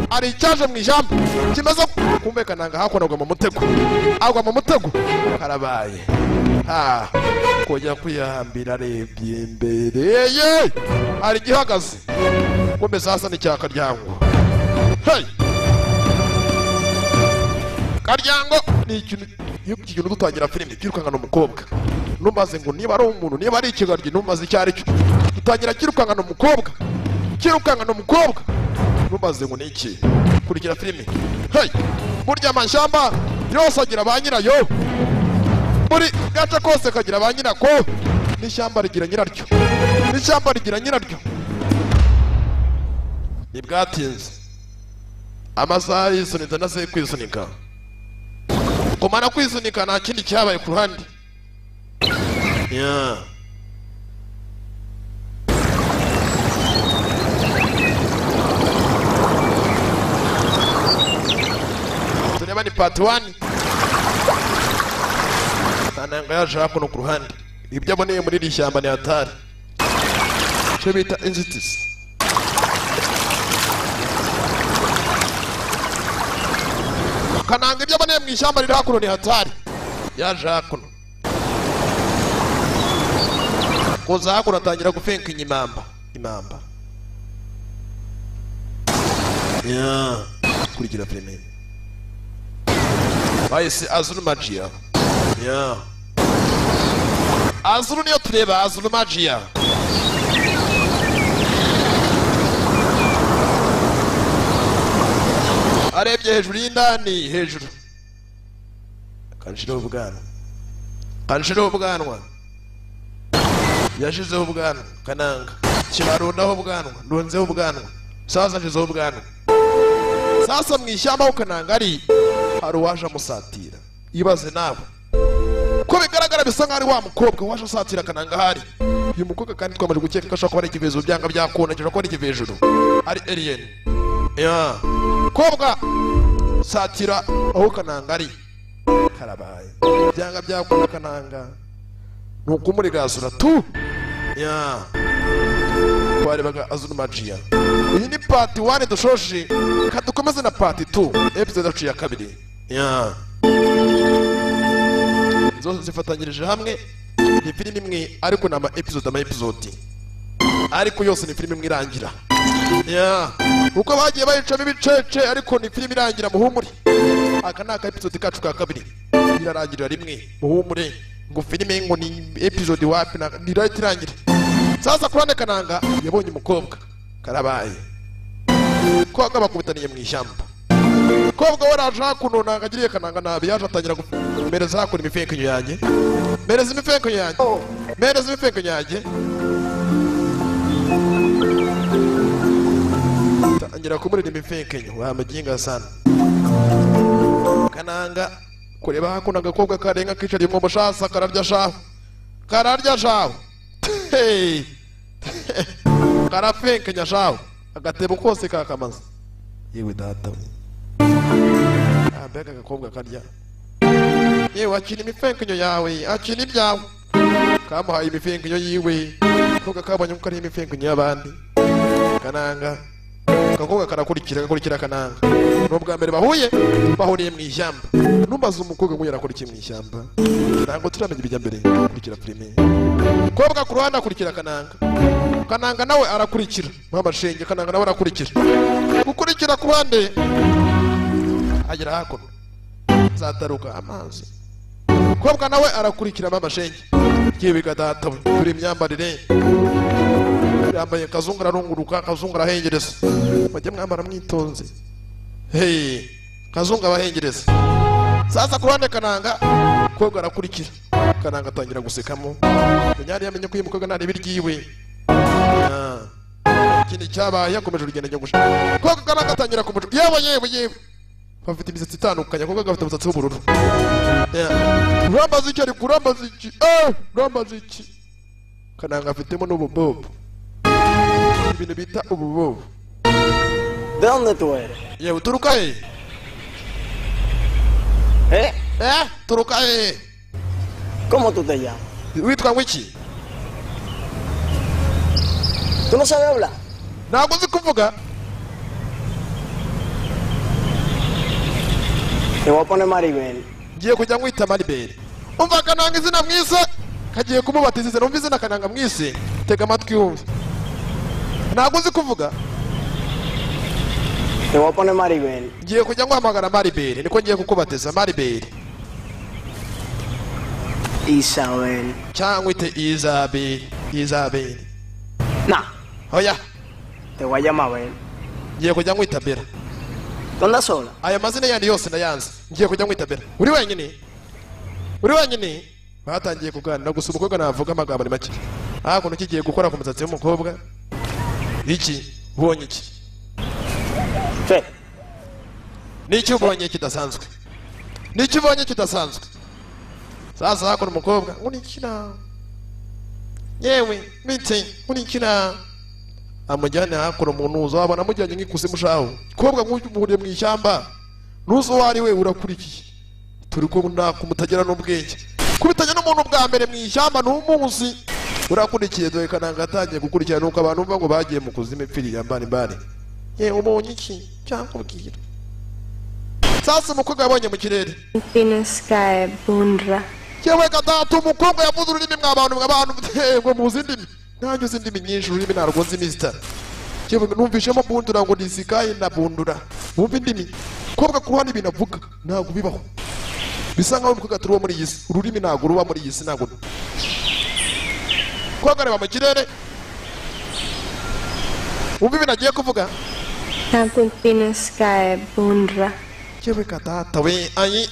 ari icyaje mu ishyamba kimeze kumbe Kananga hakuno agwa mu mutego karabaye kujya kwihambira arebye imbere hari igihagaze kumbe sasa ni cya Karyango Karyango ni ikintu dutangira filime kirukangana umukobwa numbaze ngo niba ari umuntu niba ari ikigaryi numbaze icyo ari cyo dutangira kirukangana umukobwa numbaze ngo niki kurikira filime burya amashyamba yose agira ba nyirayo buri gace kose kagira ba nyirako n'ishyamba rigira nyiraryo ntibwatinze amasaha yisunika ndase kwisunika kumara kwisunika nta kindi cyabaye ku ruhande tureba ni part 1 Kananga yaje hakuno ku ruhande ibyo aboneye muri iri shyamba ni hatari cyo bita inzitizi. Kananga ibyo aboneye mu ishyamba riri hakuno ni hatari. Yaje hakuno kuza hakuno atangira gufenka imamba kurikira filime bahise Azulu Magia. Azulu niyo tureba, Azulu Magia. Arebye hejuru y'indani, hejuru kanshiraho ubwanwa yashizeho ubwanwa. Kananga kibarundaho ubwanwa, ndonzeho ubwanwa, sasa ashizeho ubwanwa. Sasa mu ishyamba aho Kananga ari hari uwaje amusatira. Ibaze nawe ko bigaragara bisa nk'ari wa mukobwa waje asatira Kananga hari. Uyu mukobwa kandi twamaje gukeka ko ashobora kuba ari ikivezo byanga byakona, cyangwa ko ari ikivejuru, ari alien. Kobwa satira aho Kananga ari karabaye byanga byakona. Kananga nuko muri gasura tu twarebaga Azulu Magia. Iyi ni part 1 dushoje, kadukomeze na part 2 episode yacu ya kabiri. Zose zifatanyirije hamwe ni filime imwe ariko nama episode ariko yose ni filime imwe irangira. Uko bagiye bayicamo ibicece ariko ni filime irangira muhumure. Aka ni aka episode kacu ka kabiri irarangirira rimwe muhumure ngo filime ngo ni episode wapi na irangira. Sasa kurane Kananga yabonye umukobwa karabaye koga bakubitaniye mu ishyamba. Kobwa waraje hakuno Nanga agiriye Kananga nabi, yaje atangira gumereza hakuna imifenkenyo yanjye. Mereza imifenkenyo yanjye. Tangira kumurira imifenkenyo wa maginga sana. Kananga kureba hakuno agakobwa karenga kicariye mu mushasa kararya shaho. Karafenkenya shaho agatebo kose kakamaze. Yewe data mbega agakobwa karya. Yewe akina imifenkenyo yawe, akina ibyawe. Kamuhaye imifenkenyo yiwe, kobwa kabonye ko ari imifenkenyo y'abandi. Kananga agakobwa karakurikira Kananga. N'ubwa mbere bahuriye mu ishyamba. Numbaza umukobwa ngo yarakurikiye mu ishyamba, ntabwo turamenya ibijya mbere. Kurikira filime kobwa ku ruhande akurikira Kananga nawe arakurikira mama shenge. Kananga nawe arakurikira gukurikira ku ruhande agera hakuno zataruka amazi. Kobwa nawe arakurikira mama shenge. Kiwe gadata turi imyambarire yambaye kazungu arunguruka, kazungu arahengereza. Bajye mwambara mwitonze. Kazungu abahengereza. Sasa kuruhande Kananga kobwa arakurikira. Kananga atangira gusekamo. Nyari yamenye ko uyu mukobwa nari biryiwe. Kindi cyabaye yakomeje urugendo njye gushaka. Kobwa Kananga atangira kumuca. Yewe. Bafite imisatsi itandukanye, kobwa gafite umusatsi w'ubururu. Urambaza iki ariko urambaza iki? Kananga afitemo n'ububobo. Ibintu bita ububobo. ¿De dónde tú eres? Yewe turuka he? Turuka he? ¿Cómo tú te llamas? Witwa ngwiki? ¿Tú no sabes hablar? Ntabwo nzi kuvuga. Te voy a poner Maribel. Ngiye kujya ngwita Maribel. Umva Kananga izina mwise kagiye kumubatiza izina. Umva izina Kananga mwise, tega amatwi wumve. Ntabwo nzi kuvuga. Te voy a poner Maribel. Ngiye kujya nguhamagara Maribel, niko ngiye kukubatiza Maribel. Isabel. Cyangwa ite Isabel. Nah. Oya. Te voy a llamar Bel. Ngiye kujya ngwita Bella. ¿Tú andas sola? Aya mazina yandi yose ndayanze. Ngiye kujya ngwita Bella. Uri wenyine? Batangiye kuganira gusa umukobwa navuga amagambo ni make. Kuno kigiye gukora ku musatsi w'umukobwa. Iki ubonye iki? ¿Qué? Niki ubonye kidasanzwe? Sasa hakuno umukobwa unikina. Yewe mite unikina. Amujyane hakuno umuntu uzabona amujyanye nk'ikuzimu shaho. Kobwa nk'umuhuriye mu ishyamba. Nuzo wari we urakurikiye. Turi ko nta kumutagira n'ubwenge. Kubitanya n'umuntu bwa mbere mu ishyamba n'umunsi. urakurikiye dore Kananga atangiye gukurikirana nuko abantu bumva ngo bagiye mu kuzima ipfiriye mbani ubonye iki cyakubwira sasa umukobwa yabonye mu kirere Pinaskae bundra yewe gatatu umukobwa yavuze ururimi mw'abantu ngo muzi indimi nanjye uzi indimi nyinshi ururimi ntarwo nzi mister yewe numvishemo bundura ngo nisikaye na bundura wumva indimi kobwa ku ruhande ibintu avuga ntabwo bibaho bisa nkaho umukobwa turi wo muri iyi si ururimi ntabwo ruba muri iyi si ntabwo kobwa areba mu kirere wumva ibintu agiye kuvuga Nakun Pinaskae bundra yewe gatata we ayi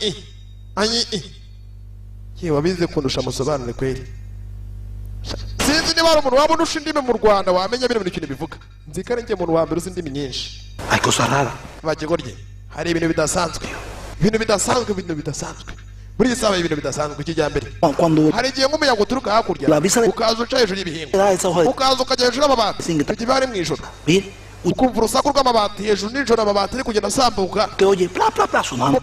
yewe abize kundusha musobanure kweli sinzi niba hari umuntu waba unusha indimi mu Rwanda wamenya bino bintu bivuga nzi ko ari njye umuntu wa mbere uzi indimi nyinshi Hay cosas raras. bagegorye hari ibintu bidasanzwe muri iyi saha ibintu bidasanzwe kijyambere Cuando hari igihe nk'umuyaga uturuka hakurya ukaza uca hejuru y'ibihingwa era esa hoja. ukaza ukajya hejuru y'amabati igihe bari mu ijoro Bien. ukumva urusaku rw'amabati hejuru nijoro amabati ari kugenda asambuka Que oye, pla pla pla sonando.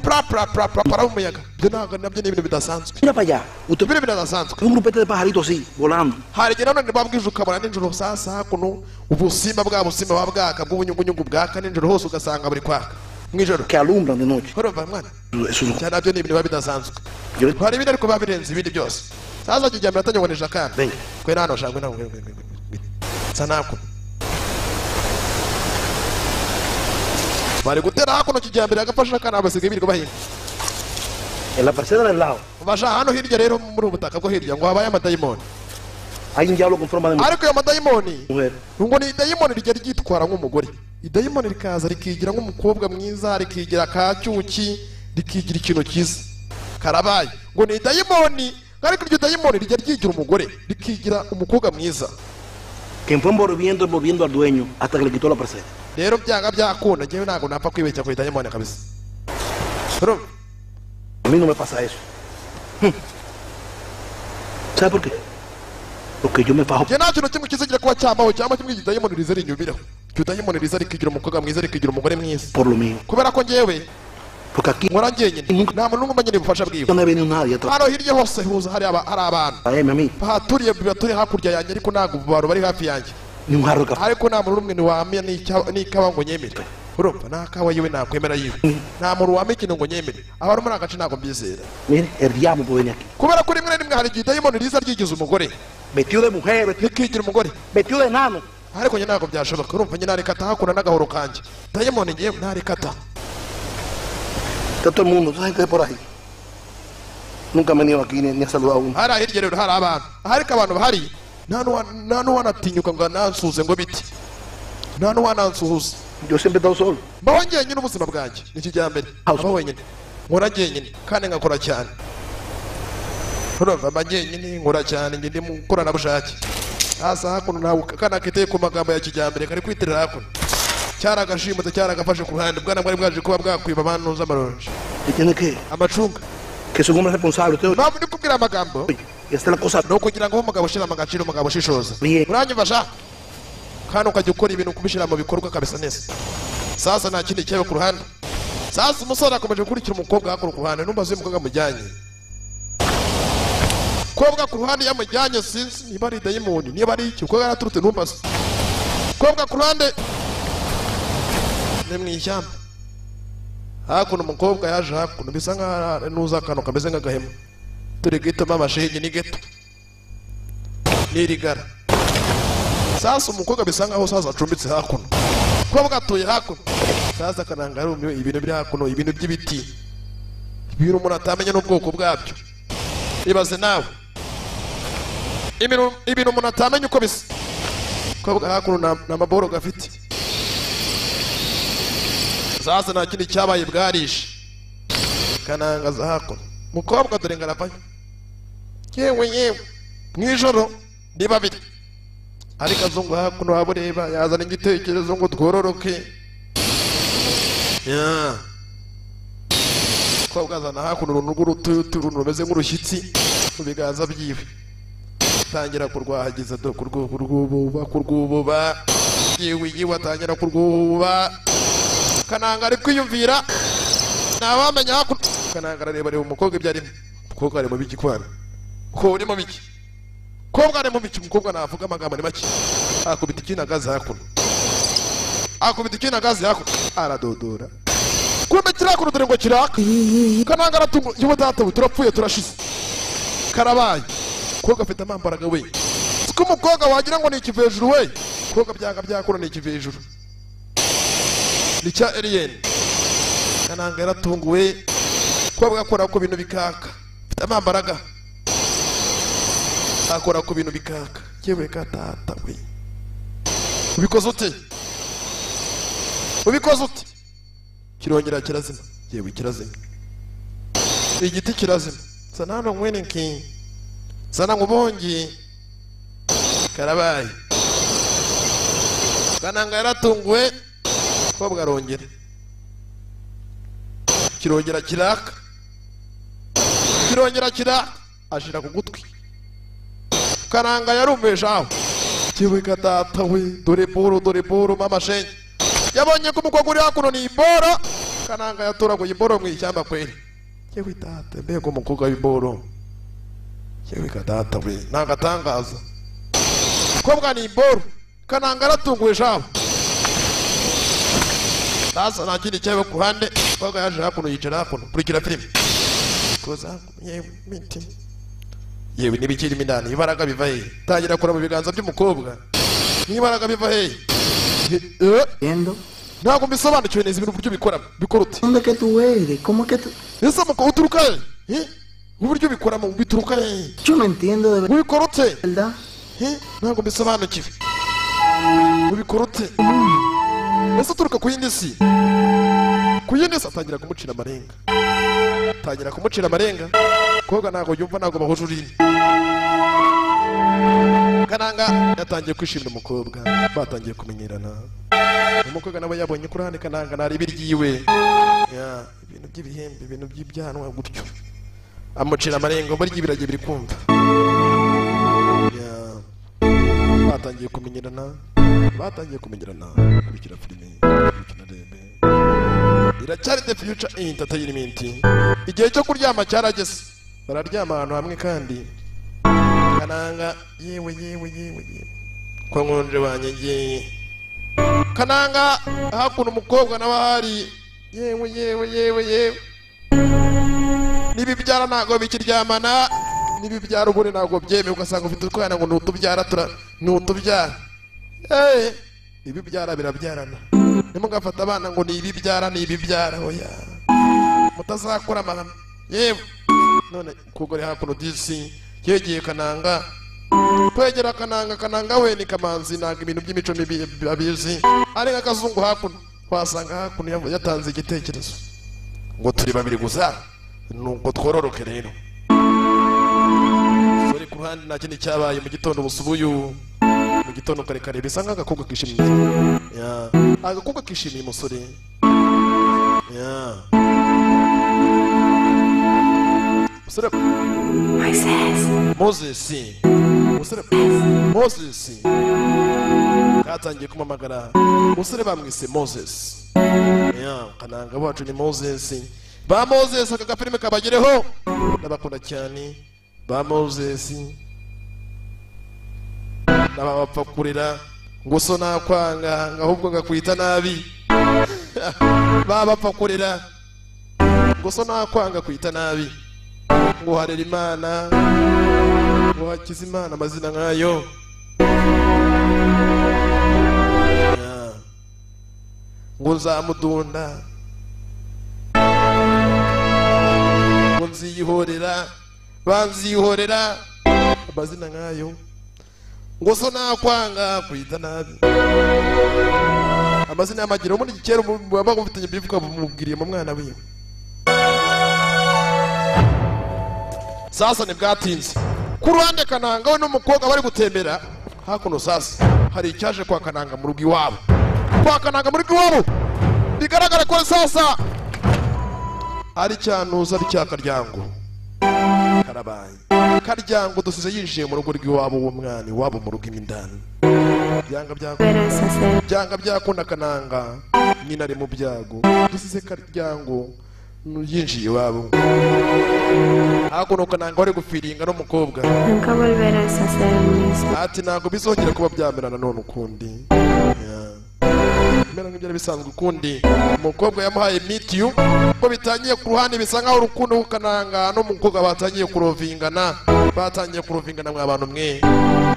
para umuyaga ibyo nabyo ni ibintu bidasanzwe Mira para allá. Usted ibintu bidasanzwe ve un grupete de pajaritos así, volando. hari igihe nanone babwije ukabona nijoro sasa hakuno ubusimba buba bwaka bw'ubunyugunyugu bwaka nijoro hose ugasanga buri kwaka mu ijoro Que alumbran de noche. urumva mwana Eso no. cyane nabyo ni ibintu biba bidasanzwe Yo- hari ibindi ariko biba birenze ibindi byose sasa kijyambere atanyoboneje akana Venga. kwe nano shangwe nawe sanako bari gutera hakuno kijyambere agafasha akana basigaye birirwa bahinga En la parcela del lado baja hano hirya rero muri ubutaka bwo hirya ngo habaye amadayimoni hay un diablo con forma de ariko ayo madayimoni mujer. ngo ni idayimoni rijya ryitwara nk'umugore idayimoni rikaza rikigira nk'umukobwa mwiza rikigira kacyuki rikigira ikintu cyiza karabaye ngo ni idayimoni ariko iryo dayimoni rijya ryigira umugore rikigira umukobwa mwiza Que fue envolviendo al dueño hasta que le quitó la parcela. rero byanga byakunda njyewe ntabwo napfa kwibeshya ku idayimoni kabisa urumva A mí no me pasa eso. ¿Sabe por qué? Porque yo me fajo. njye nta kintu kimwe kizagira kuba cyambaho cyangwa kimwe idayimoni riza rinyumiraho iryo dayimoni riza rikigira umukobwa mwiza rikigira umugore mwiza Por lo mío. kubera ko njyewe Porque aquí nkora njyenyine nta muntu n'umwe umenya ubufasha bwiwe no me ha venido nadie atrás. hano hirya hose huza hari abantu A mí. bahaturiye baturiye hakurya yanjye ariko ntabwo abantu bari hafi yanjye Ni un jarro de café. ariko nta muntu n'umwe ntiwamenya n'ikawa ngo nyemere urumva nta kawa yiwe nakwemera yiwe nta muntu wamenya ikintu ngo nyemere abari muri aka gace ntabwo mbyizera Mire, el diablo puede venir aquí. kubera ko rimwe na rimwe hari igihe dayimoni riza ryigiza umugore Vestido de mujer, rikigira umugore vestido de enano. ariko njye ntabwo byashoboka urumva njye narekata hakura n'agahoro kanjye dayimoni ngewe narekata Está todo el mundo, toda gente de por ahí. Nunca han venido aquí ni a saludar a uno. hari hirya rero hari abantu ariko abantu bahari nta n'uwanatinyuka ngo nansuhuze ngo biti nta n'uwanansuhuza Yo siempre he estado solo. mbaho njyenyine ubuzima bwanjye ni kijyambere mbaho wenyine nkora njyenyine kandi ngakora cyane urumva mba njyenyine nkora cyane njye ndi mu koranabushake hasi hakuno ntawe kana kiteye ku magambo ya kijyambere kari kwiterera hakuno cyaragashimutse cyaragafashe ku ruhande bwana bwari bwaje kuba bwakwiba abantu z'amaronji ¿Y tiene que? amacunga Que son hombres responsables. Usted, mpamvu ndi kubwira amagambo oye, y esta es la cosa. ni ukugira ngo umugabo ushyira mu gaciro umugabo ushishoza Bien. uranyumva sha kandi ukajya ukora ibintu kubishyira mu bikorwa kabisa neza sasa nta kindi cyaba ku ruhande sasa umusore akomeje gukurikira umukobwa hakuno ku ruhande numva uzi umukobwa amujyanye umukobwa ku ruhande yamujyanye sinzi niba ari dayimoni niba ari iki umukobwa yaraturutse numva se umukobwa ku ruhande ni mu ishyamba hakuno umukobwa yaje hakuno bisa nkaho nuza akantu kameze nk'agahema turi gitamo amashinge ni geto n'irigara sasa umukobwa bisa nkaho sasa acumbitse hakuno umukobwa atuye hakuno sasa akananga arumiwe ibintu biri hakuno ibintu by'ibiti ibintu umuntu atamenya n'ubwoko bwabyo ibaze nawe ibintu umuntu atamenya uko bisa umukobwa hakuno nta maboro gafite sasa nta kindi cyabaye bwarishe kanangaza hakuno umukobwa dore ngaravayo yewe mu ijoro ni babiri ariko azungu hakuno waba ureba yazana igitekerezo ngo twororoke umukobwa azana hakuno uruntu rw'urututu uruntu rumeze nk'urushyitsi mu biganza byiwe atangira kurwahagiza do kurwububa yiwe atangira kurwububa kananga ari kwiyumvira ntawamenya hakuno kananga arareba umukobwa ibyo arimo umukobwa ari mu biki kwana ko uri mu biki Kobwa ari mu biki umukobwa navuga amagambo ni make. Akubita ikinagazi hakuno. Akubita ikinagazi hakuno. Aradodora. Kumbe kirakuno dore ngo kiraka. Kananga aratungo yibo data turapfuye turashize. Karabaye. Kobwa afite amambaraga we. Siko umukobwa wagira ngo ni ikivejuru we. Kobwa byanga byakura ni ikivejuru. Licha Alien. Kananga yaratunguwe. Kobwa akora ku bintu bikaka. Afite amambaraga. Akora ku bintu bikaka. Yewe katata we. Ubikoze ute? Ubikoze ute? Kirongera kirazima. Yewe kirazima. Igiti kirazima. Sana no mwene nki. Sana ngubongi. Karabaye. Kananga yaratunguwe. Kobwa arongera. Kirongera kiraka. Kirongera kiraka. Ashira ku gutwi. Kananga yarumveje aho. Kiwe katata we. Dore boro mama shenye. Yabonye ko umukobwa uri hakuno ni imboro. Kananga yatoraguye imboro mu ishyamba kweli. Yewe tata mbega umukobwa w'imboro. Yewe katata we. Nagatangaza. Kobwa ni imboro. Kananga aratunguwe shabo. Sasa nta kindi cyawe ku ruhande. Kobwa yaje hakuno yicara hakuno. Kurikira filime. Koza yewe miti. Yewe nibikiri mindani. Ibaraga biva he. Tangira kora mu biganza by'umukobwa. Nibaraga biva he. Entiendo. Ntabwo mbisobanukiwe neza ibintu buryo bikora ute. ¿Dónde que tú eres? ¿Cómo que tú? Ese muko uturuka he? Uburyo bikora mu bituruka he? Yo no entiendo de verdad. Ubikora ute? Ntabwo mbisobanukiwe. Ubikora ute? Ese uturuka ku yindi si? Ku yindi si atangira kumucira amarenga. Tangira kumucira amarenga. Koga ntabwo yumva ntabwo bahuje ururimi. Kananga yatangiye kwishimira umukobwa. Batangiye kumenyerana. Umukobwa nawe yabonye kurane Kananga nari biryiwe. Ya, ibintu by'ibihembe, ibintu by'ibyanwa gutyo. Amucira amarenga muri ibirage biri kumva. Ya. Batangiye kumenyerana. Kurikira filime. Kurikira rebe. Iracyari The Future Entertainment. Igihe cyo kuryama cyarageze. Bararyama ahantu hamwe kandi Kananga yewe. Kwa nkonje banyegeye. Kananga hakuno umukobwa n'abahari. Yewe. Nibibyara ntago bikiryamana. Nibibyara ubure ntago byeme ugasanga ufite utwana ngo nutubyara nutubyara. Ibibyara birabyarana. Nimugafata abana ngo ni ibibyara oya. Mutazakora amahame. Yewe. None kugore hakuno disi yegeye Kananga. Kwegera Kananga we ni kamanzi naga ibintu by'imico mibi abizi. Ari nk'akazungu hakuno. Wasanga hakuno yatanze igitekerezo. Ngo turi babiri gusa. Nuko twororoke rero. Sori ku ruhande nta kindi cyabaye mu gitondo busubuyu. Mu gitondo karekare bisa nk'agakobwa kishimiye. Ya. Agakobwa kishimiye umusore. Ya. Moses katangiye kumamagara musore bamwise Moses. Ya, Kananga wacu ni Moses. Ba Moses aka gafilime kabagireho ndabakunda cyane. Ba Moses nabapfa kurira ngo so nakwanga ahubwo ngakwita nabi. Bapfa kurira ngo so nakwanga kwita nabi. Ngo harera Imana ngo hakiza Imana amazina nkayo. Ngo nzamudunda ngo nziyihorera banziyihorera amazina nkayo. Ngo so nakwanga kwita nabi amazina y'amagiro muri gikera baba bafitanye bivuga bumubwiriye mu mwana wiwe. Sasa nibwatinze ku ruhande Kananga we n'umukobwa bari gutembera hakuno. Sasa hari icyaje kwa Kananga mu rugo iwabo. Kwa Kananga mu rugo iwabo bigaragara ko sasa ari cyanuza ari cyakaryango. Karabaye karyango dusize yinjiye mu rugo rw'iwabo w'umwana iwabo mu rugo imindani. Byanga byakunda Kananga nyina ari mu byago. Dusize karyango yinjiye iwabo hakuno kananga wari gufiringa n'umukobwa Nunca volverás a ser el mismo. ati ntabwo bizongera kuba byamerana none ukundi mera nk'ibyari bisanzwe ukundi umukobwa yamuhaye meet you ko bitangiye ku ruhande bisa nkaho urukundo kukananga n'umukobwa batangiye kurovingana mwa bantu mwe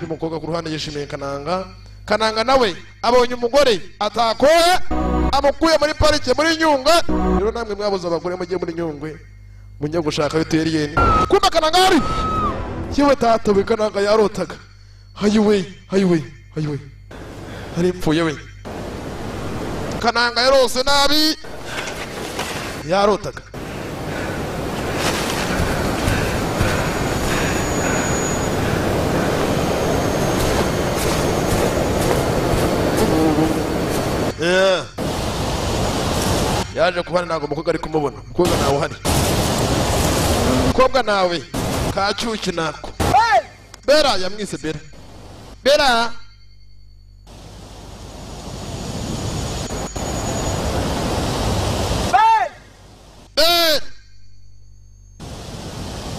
umukobwa ku ruhande yishimiye kananga nawe abonye umugore atakoye amukuye muri parike muri Nyungwe rero namwe mwabuze abagore mugiye muri Nyungwe munye gushaka biteriyeni kumba kananga ari kiwe tatobe kananga yarotaga hayiwe ari mpfuye we kananga yarose nabi yarotaga yaje kubana ntago umukobwa ari kumubona umukobwa nawe uhari umukobwa nawe kacyuki nako Bera yamwise Bera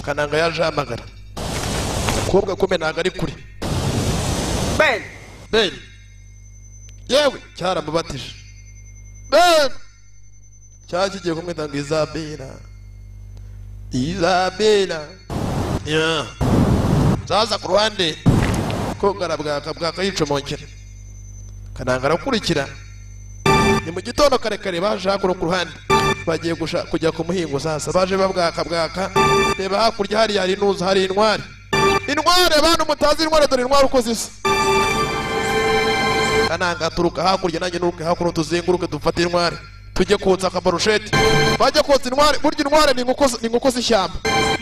kananga yaje amagara umukobwa kome ntago ari kure Ben yewe cyaramubatije Ben cyakigiye kumwita ngo Isabella zaza ku ruhande ko garabwaka yicomokera kananga arakurikira ni mu gitondo karekare baje hakuno ku ruhande bagiye kujya ku muhingo sasa baje babwaka reba hakurya hari inuza hari intwari abantu mutazi intwari dore intwari uko zisa kananga aturuka hakurya nanjye nuruke hakuno tuzenguruke dufate intwari tujye kotsa akabarusheti bajya kotsa intwari burya intwari ni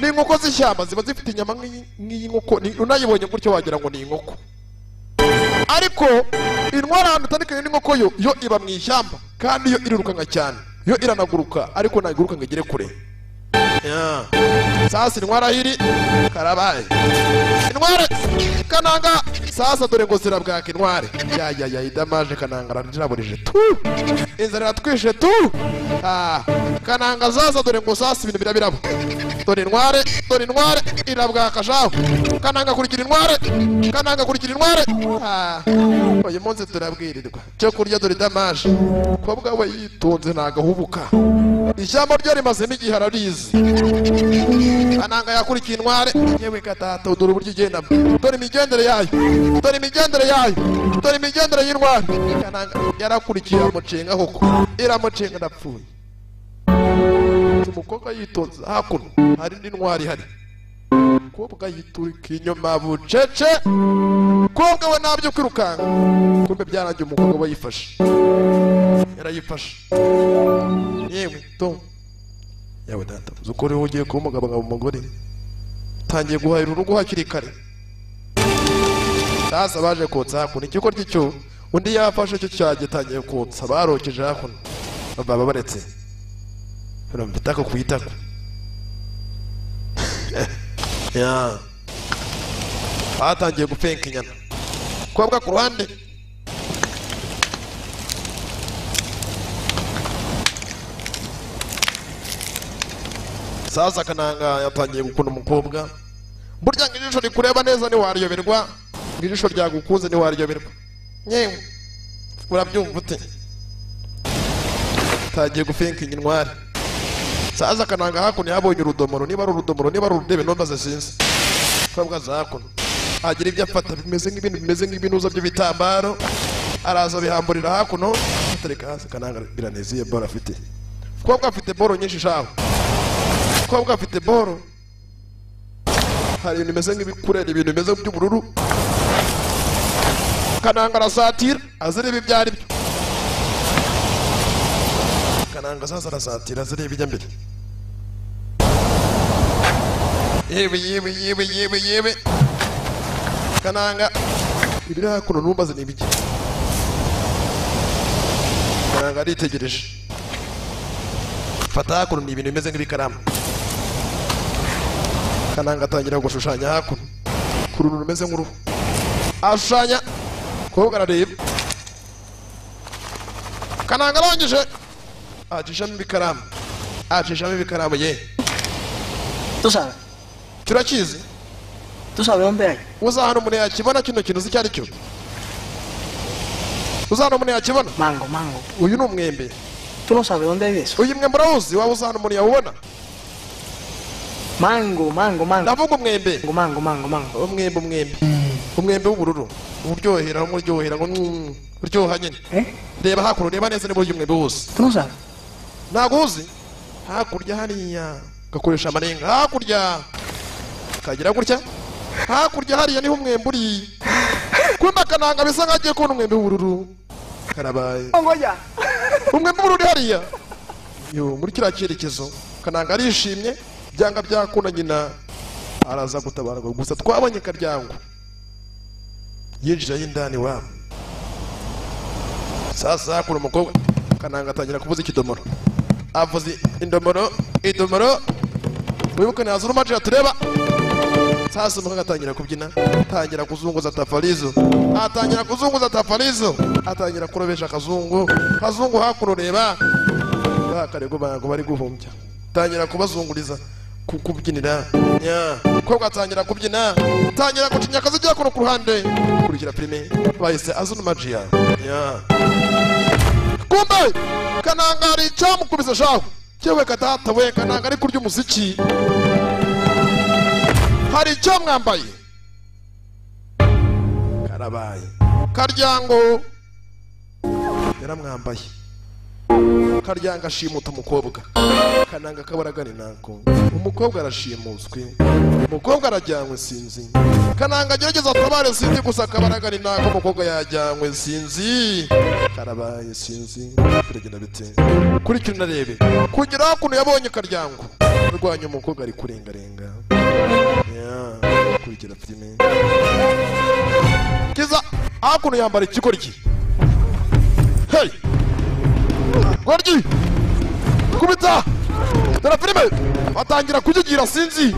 inkoko z'ishyamba ziba zifite inyama nk'inkoko unayibonye gutyo wagira ngo ni inkoko ariko intwari ahantu utandukanye n'inkoko yo iba mu ishyamba kandi yo irirukanka cyane yo iranaguruka ariko ntaguruka ngo igere kure sasa intwari ahiri karabaye intwari kananga sasa dore ngo zirabwaka intwari idamaje kananga ariraburije tu inzara iratwishe tu kananga sasa dore ngo sasa ibintu birabirabo dore intwari irabwaka shaho kananga kurikira intwari uyu munsi turabwirirwa cyo kurya dore idamaje kobwa we yitonze ntagahubuka ishyamba ryo rimazemo igihe ararizi kananga yakurikiye intwari yewe gatata dore uburyo igenda dore imigendere y'intwari kananga yarakurikiye amucenga koko iramucenga ndapfuye umukobwa yitonze hakuno hari indi ntwari ihari umukobwa yiturika inyuma bucece umukobwa we ntabyo kwirukanga kumbe byarangiye umukobwa we yarayifashe yewe yawe data uko rero ugiye kuba umugabo umugore utangiye guhahira urugo hakiri kare sasa baje kotsa hakuno ikiko ry'icyo undi yafashe cyo cyagitangiye kotsa barokeje hakuno baba baretse bitaka kuyitaka batangiye gupfenka inyana kobwa ku ruhande sasa kananga yatangiye gukunda umukobwa burya ngo ijisho rikureba neza ntiwariyoberwa ngo ijisho ryagukunze ntiwariyoberwa nyewe urabyumva ute tagiye gufenka intwari sasa kananga hakuno yabonye urudomoro niba ari urudomoro niba ari urudebe nombaze sinzi kobwa za hakuno agira ibyo afata bimeze nk'ibinuza by'ibitambaro araza bihamburira hakuno atereka hasi kananga biraneziye boro afite kobwa afite boro nyinshi shaho kobwa afite boro hari ibintu bimeze nk'ibikurere ibintu bimeze by'ubururu kananga arasatira azireba ibyo ari byo kananga sasa arasatira azireba ibijya mbere yewe kananga ibiri hakuno numbaze ni ibiki kananga aritegereje fata hakuno ni ibintu bimeze nk'ibikaramu kananga atangira gushushanya hakuno ku runtu rumeze nk'uruhu ashushanya kobwa arareba kananga arangije ajishamo ibikaramu acishamo ibikaramu ye. ¿Tú sabes? Turakizi. ¿Tú sabes dónde hay? Uzahano umuntu yakibona kino kintu uzi icyo ari cyo. Uzahano umuntu yakibona. Mango, mango. Uyu ni umwembe. ¿Tú no sabes dónde hay eso? Uyu mwembe urawuzi waba uzahano umuntu yawubona. Mango, mango, mango. Ndavuga umwembe. Mango, mango, mango. Umwembe. Umwembe w'ubururu. Uryohera ngo uryoha nyine. Reba hakuno reba neza niba uyu mwembe wose. ¿Tú no sabes? Ntago uzi. Hakurya hariya gakoresha amarenga. Hakurya kagira gutya. Hakurya hariya niho umwembe uri. Kumba kananga bisa nkagiye kubona umwembe w'ubururu. Karabaye. Ngoja. Umwembe w'ubururu hariya. Yo muri kiriya cyerekezo kananga arishimye byanga byakunda nyina araza gutabara gusa twabonye Karyango yinjira y'indani wa sasa kuri umukobwa kananga atangira kuvuza ikidomoro avuze idomoro wibuke nazo urumaje yatureba sasa umukobwa atangira kubyina atangira kuzunguza tafarizo atangira kurobesha kazungu hakuno reba bakarego bango bari guhumbya atangira kubazunguriza kubyinira umukobwa atangira kubyina atangira gucinya akazi ajya ku ruhande kurikira filime bahise azuna magia kumbe kananga ari cyamukubise shaho cyewe katata we kananga ari kurya umuziki hari icyo mwambaye karabaye Karyango yaramwambaye Karyango ashimuta umukobwa kananga kabaragani nako umukobwa arashimuswe umukobwa arajyanywe sinzi kananga agerageza atabare sinzi gusa kabaragani nako umukobwa yajyanywe sinzi karabaye sinzi biragenda bite kuri cyo narebe kugira hakuno yabonye Karyango rwanya umukobwa ari kurengarenga kurikira filime kiza hakuno yambara ikikoryi hey Gorgi kubita dara filime batangira kujigira sinzi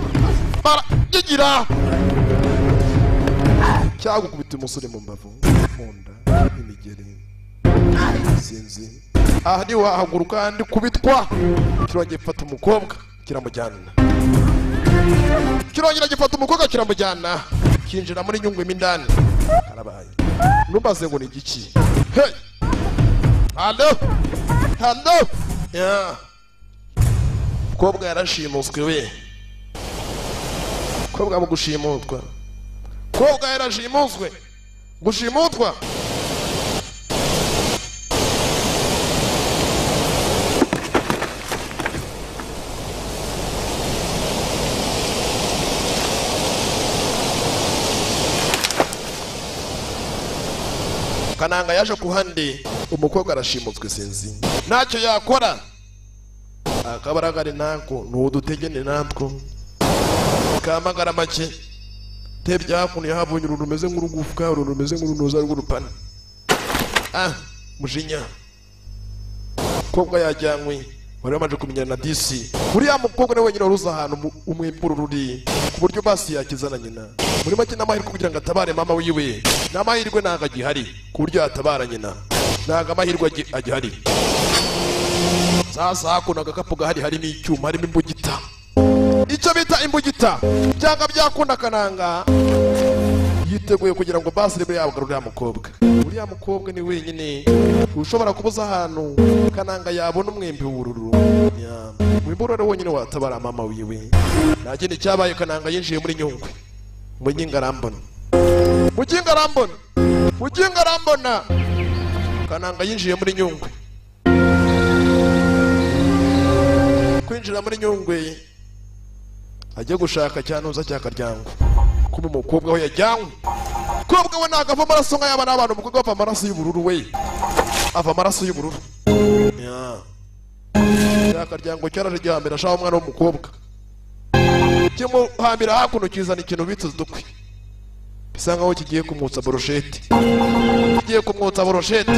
barajigira cyago kubita umusore mu mbavu munda imigeri sinzi ni wahaguruka kandi kubitwa kirongera gifata umukobwa kiramujyana kinjira muri nyungwe mindani karabaye numbaze ngo ni igiki hey Hello kobwa yarashimuswe we kobwa mugushimutwa kobwa yarashimuswe gushimutwa kananga yaje kuhande umukobwa arashimutswe sinzi ntacyo yakora akabaragari nako nudutegene natwo kamagara make tebya hakuno yahabonye uruntu rumeze nk'urugufuka uruntu rumeze nk'urunoza rw'urupana mujinya kobwa yajyanywe wari wamaje kumenyana na DC uriya mukobwa nawe wenyine waruza ahantu umwempuru ruri ku buryo basi yakizana nyina muri make n'amahirwe kugira ngo atabare mama wiwe n'amahirwe ntago agihari ku buryo yatabara nyina ntago amahirwe agihari sasa hakuno agakapu gahari harimo icyuma harimo imbugita icyo bita imbugita cyangwa byakunda kananga yiteguye kugira ngo basi rebe yabagarura uriya mukobwa ni wenyine ushobora kubuza ahantu kananga yabona umwembe w'ubururu wimburore wenyine watabara mama wiwe nta kindi cyabaye kananga yinjiye muri nyungwe muginga arambona kananga yinjiye muri nyungwe kwinjira muri nyungwe ajya gushaka cyanuza cya Karyango kuba umukobwa we yajyanywe kobwa we ntago ava amaraso nk'ayaba n'abantu umukobwa ava amaraso y'ubururu we ava amaraso y'ubururu cya Karyango cyaraje gihambira ashaka umwana w'umukobwa kimuhambira hakuno kizana ikintu bitse udukwi bisa nkaho kigiye kumwotsa boroshete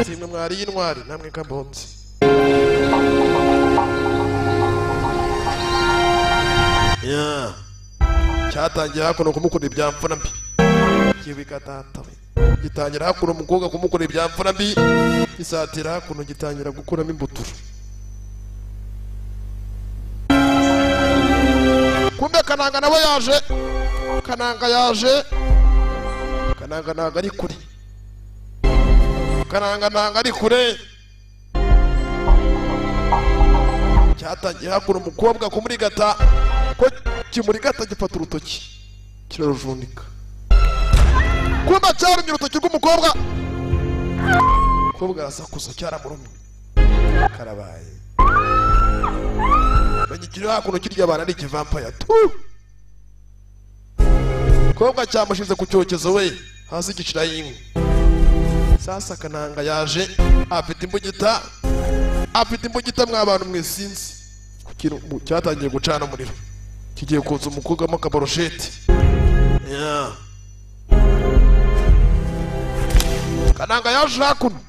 simwe mwari y'intwari namwe kabonze cyatangiye hakuno kumukora ibyamfura mbi kibika tata we gitangira hakuno umukobwa kumukora ibyamfura mbi gisatira hakuno gitangira gukuramo imbuturo kumbe Kananga nawe yaje. Kananga yaje. Kananga ntago ari kure. Kananga ntago ari kure. Cyatangiye hakura umukobwa kumurigata ko kimurigata gifata urutoki kirarujunika. Kumbe cyarumye urutoki rw'umukobwa. Umukobwa arasakuza cyaramurumye. Karabaye. Banyikira hakuno kirya abana ari ikivampire tu. Umukobwa cyamushize ku cyokezo we hasi gicira y'inkwi. Sasa Kananga yaje afite imbugita. Afite imbugita mw'abantu mwesinzi. Kukintu cyatangiye gucana umuriro. Kigiye kuza umukobwa mo kaboroshete. Yeah. Kananga yaje hakuno.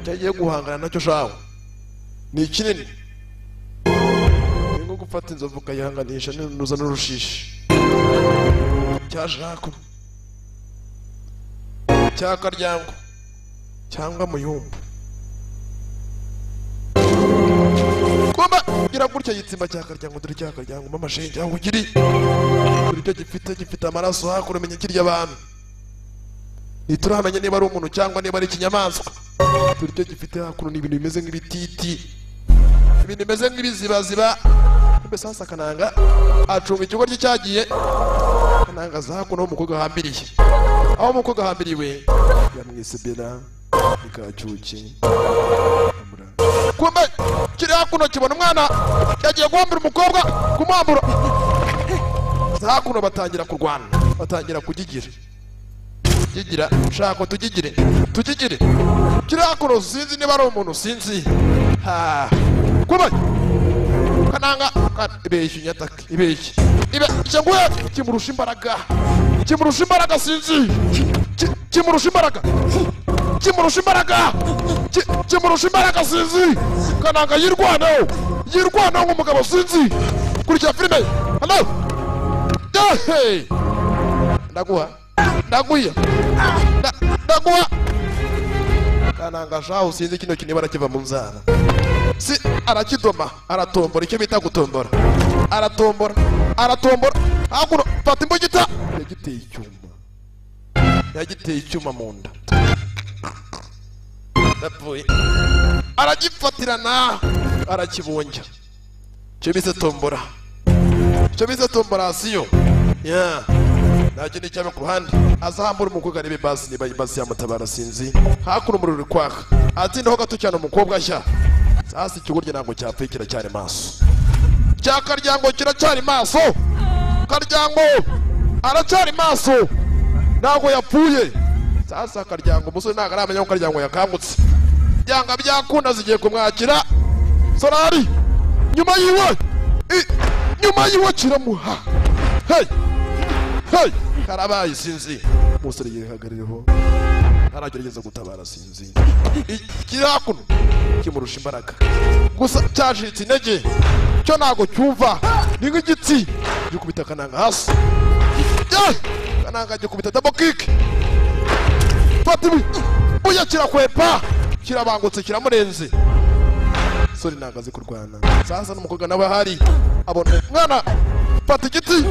Cyagiye guhangana nacyo shawo. Ni kinini. Ngo gufata inzovu kayihanganisha n'unuza n'urushishi. Cyaje hakuno. Cyakaryango cyangwa muyumbu. Kumba gira gutya yitsimba cyakaryango dore cyakaryango mama shenje aho ugiri. Kuri cyo gifite amaraso hakuno menye kirya abantu. Nituramenya niba ari umuntu cyangwa niba ari ikinyamaswa. Kuri cyo gifite hakuno ni ibintu bimeze nk'ibititi. Ibintu bimeze nk'ibizibaziba. Kumbe sasa Kananga acunga ikigo cyagiye. Kananga zakuno umukobwa hambiriye. Aho umukobwa hambiriwe yamwise Bena ikacyuki. Kumbe kiri hakuno kibona umwana yagiye guhambira umukobwa kumwambura. Zakuno batangira kurwana, batangira kugigira. Gigira shaka tugigire. Kiri hakuno sinzi niba ari umuntu sinzi. Ha. Kumbe Kananga ibeshye nyataka ibeshye. Cyangwa kimurusha imbaraga. Kimurusha imbaraga sinzi. Kimurusha imbaraga. Kimurusha imbaraga. Kimurusha imbaraga sinzi. Kananga yirwanaho nk'umugabo sinzi. Kurikira filime. Hello. Hey. Ndaguha. Kananga shaho sinzi kino kinibara kiva mu nzara. Si arakidoma aratombora icyo bita gutombora. Aratombora. Hakuno fata imbugita yagiteye icyuma mu nda. Napfuye. Aragifatirana arakibonja. Cyo bise tombora siyo. Yeah. Naje ni cyaba ku ruhande azahambura umukobwa nibe basi niba ibasi yamutabara sinzi. Hakuno umuriro kwaka. Ati ndaho gato cyane umukobwa ashya. Sasa ikigurye ntabwo cyapfekira cyane maso. Cyakaryango kiracyari maso. Karyango aracyari maso. Ntabwo yapfuye. Sasa Karyango umusore ntabwo aramenya ko Karyango yakangutse. Byanga byakunda zigiye kumwakira. Sorari nyuma yiwe kiramuha. Hey. Karabaye sinzi. Umusore yihagarireho. Aragerageza gutabara sinzi. Kirakuno kimurusha imbaraga. Gusa cyajitse intege. Cyo ntago cyumva. Ni nk'igiti gikubita Kananga hasi. Kananga gikubita double kick. Fatibi. Uya kirakwepa. Kirabangutse kiramurenze. Sori nagaze kurwana. Sasa n'umukobwa nawe hari. Abona mwana. Fata igiti.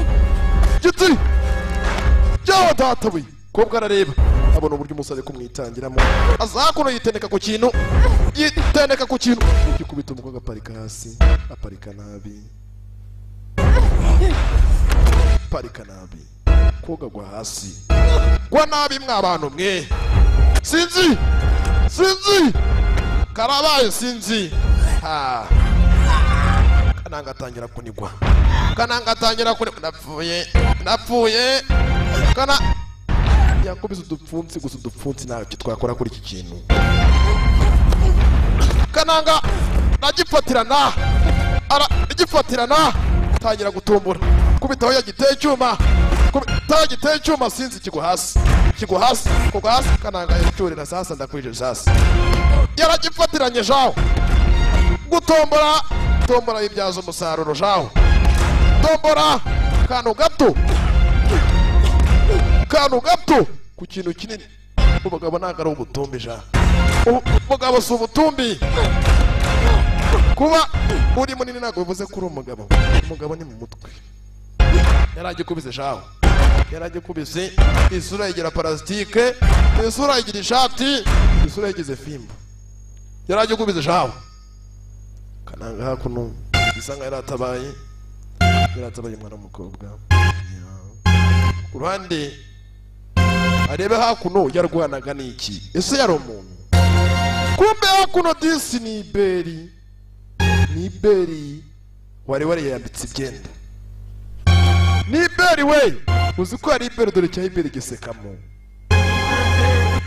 Cyawa datawe. Kobwa arareba. Abona uburyo umusore kumwitangiramo. Azakuno yiteneka ku kintu. Gikubita umukobwa aparika hasi. Aparika nabi. Koga gwa hasi. Gwa nabi mw'abantu mwe. Sinzi. Karabaye sinzi. Ha. Kananga atangira kunigwa. Napfuye. Kana yakubise udupfunsi gusa udupfunsi ntacyo twakora kuri iki kintu. Kananga agifatirana tangira gutumbura. Kubitaho yagiteye icyuma sinzi kigwa hasi. Kananga yacyurira sasa ndakwije sasa. Yaragifatiranye jaho. Gutombora ibyaza umusaruro jaho. Tombora kano gato ku kintu kinini. Umugabo ntago ari ubutumbi ja. Umugabo si ubutumbi. kuba uri munini ntabwo bivuze ko uri umugabo. Umugabo ni mu mutwe. Yaragikubise shaho. Yaragikubise isura yigira parasitike, isura yigira ishati, isura yigize fimbo. Yaragikubise shaho. Kananga hakuno isanga yaratabaye. Yaratabaye mwana w'umukobwa. Ku ruhande arebe hakuno yarwanaga n'iki? Ese yari umuntu? Kumbe hakuno disi ni Iberi. Ni Iberi wari yambitse ibyenda. Ni Iberi we! Uzi ko ari Iberi dore cya Iberi gisekamo.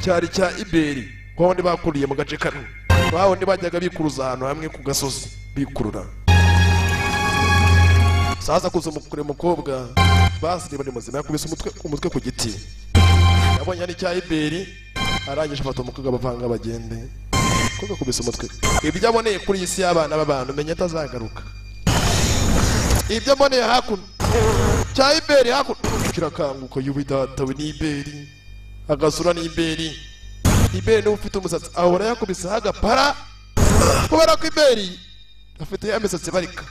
Cyari cya Iberi. Kwa ndi bakuriye mu gace kamwe. Baho ndi bajyaga bikuruza ahantu hamwe ku gasozi bikurura. Sasa kuza mukure mukobwa basi bari muzima yakubise umutwe ku giti. Yabonye ari cya Iberi arangije afata umukobwa bavanga bagende. Kuko kubise umutwe. Ibyo aboneye kuri isi y'abana b'abantu menye atazagaruka. Ibyo aboneye hakuno cya Iberi hakuno kirakanguka yubidata we ni Iberi. Agasura ni Iberi. Iberi ni ufite umusatsi ahora yakubise hagapara. Kubera ko Iberi afite ya misatsi barika.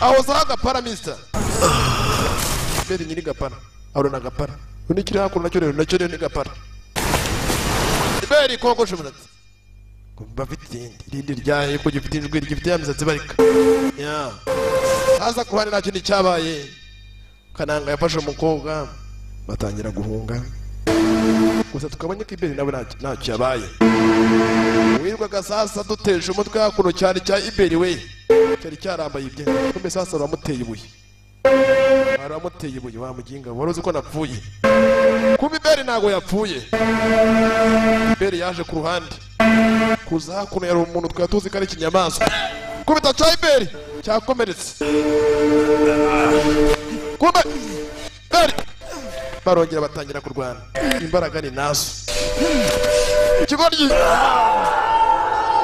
Aho za hagapara mister. Iberi nyiri gapara. Ahora gapara. Unikiri hakuno nacyo rero ni gapara. Iberi koko shumurati. Bafite irindi ryaye ko gifite ijwi gifite ya misatsi barika. Ya. Haza kuhari nacyo ni cyabaye. Kananga yafashe umukobwa batangira guhunga. Gusa tukabonye ko Iberi nawe ntacyo yabaye. Wirwaga sasa duteje umutwe hakuno cyane cya Iberi we. Cyari cyarambaye ibye. Kumbe sasa baramuteye ibuye. Baramuteye ibuye wa muginga. Waruzi ko napfuye. Kuba Iberi ntago yapfuye. Iberi yaje ku ruhande. Kuza hakuno yari umuntu twatuzi ko ari ikinyamaswa. Kubita cya Iberi cyakomeretse. Kumbe Iberi barongera batangira kurwana. Imbaraga ni nazo. Ikigoryi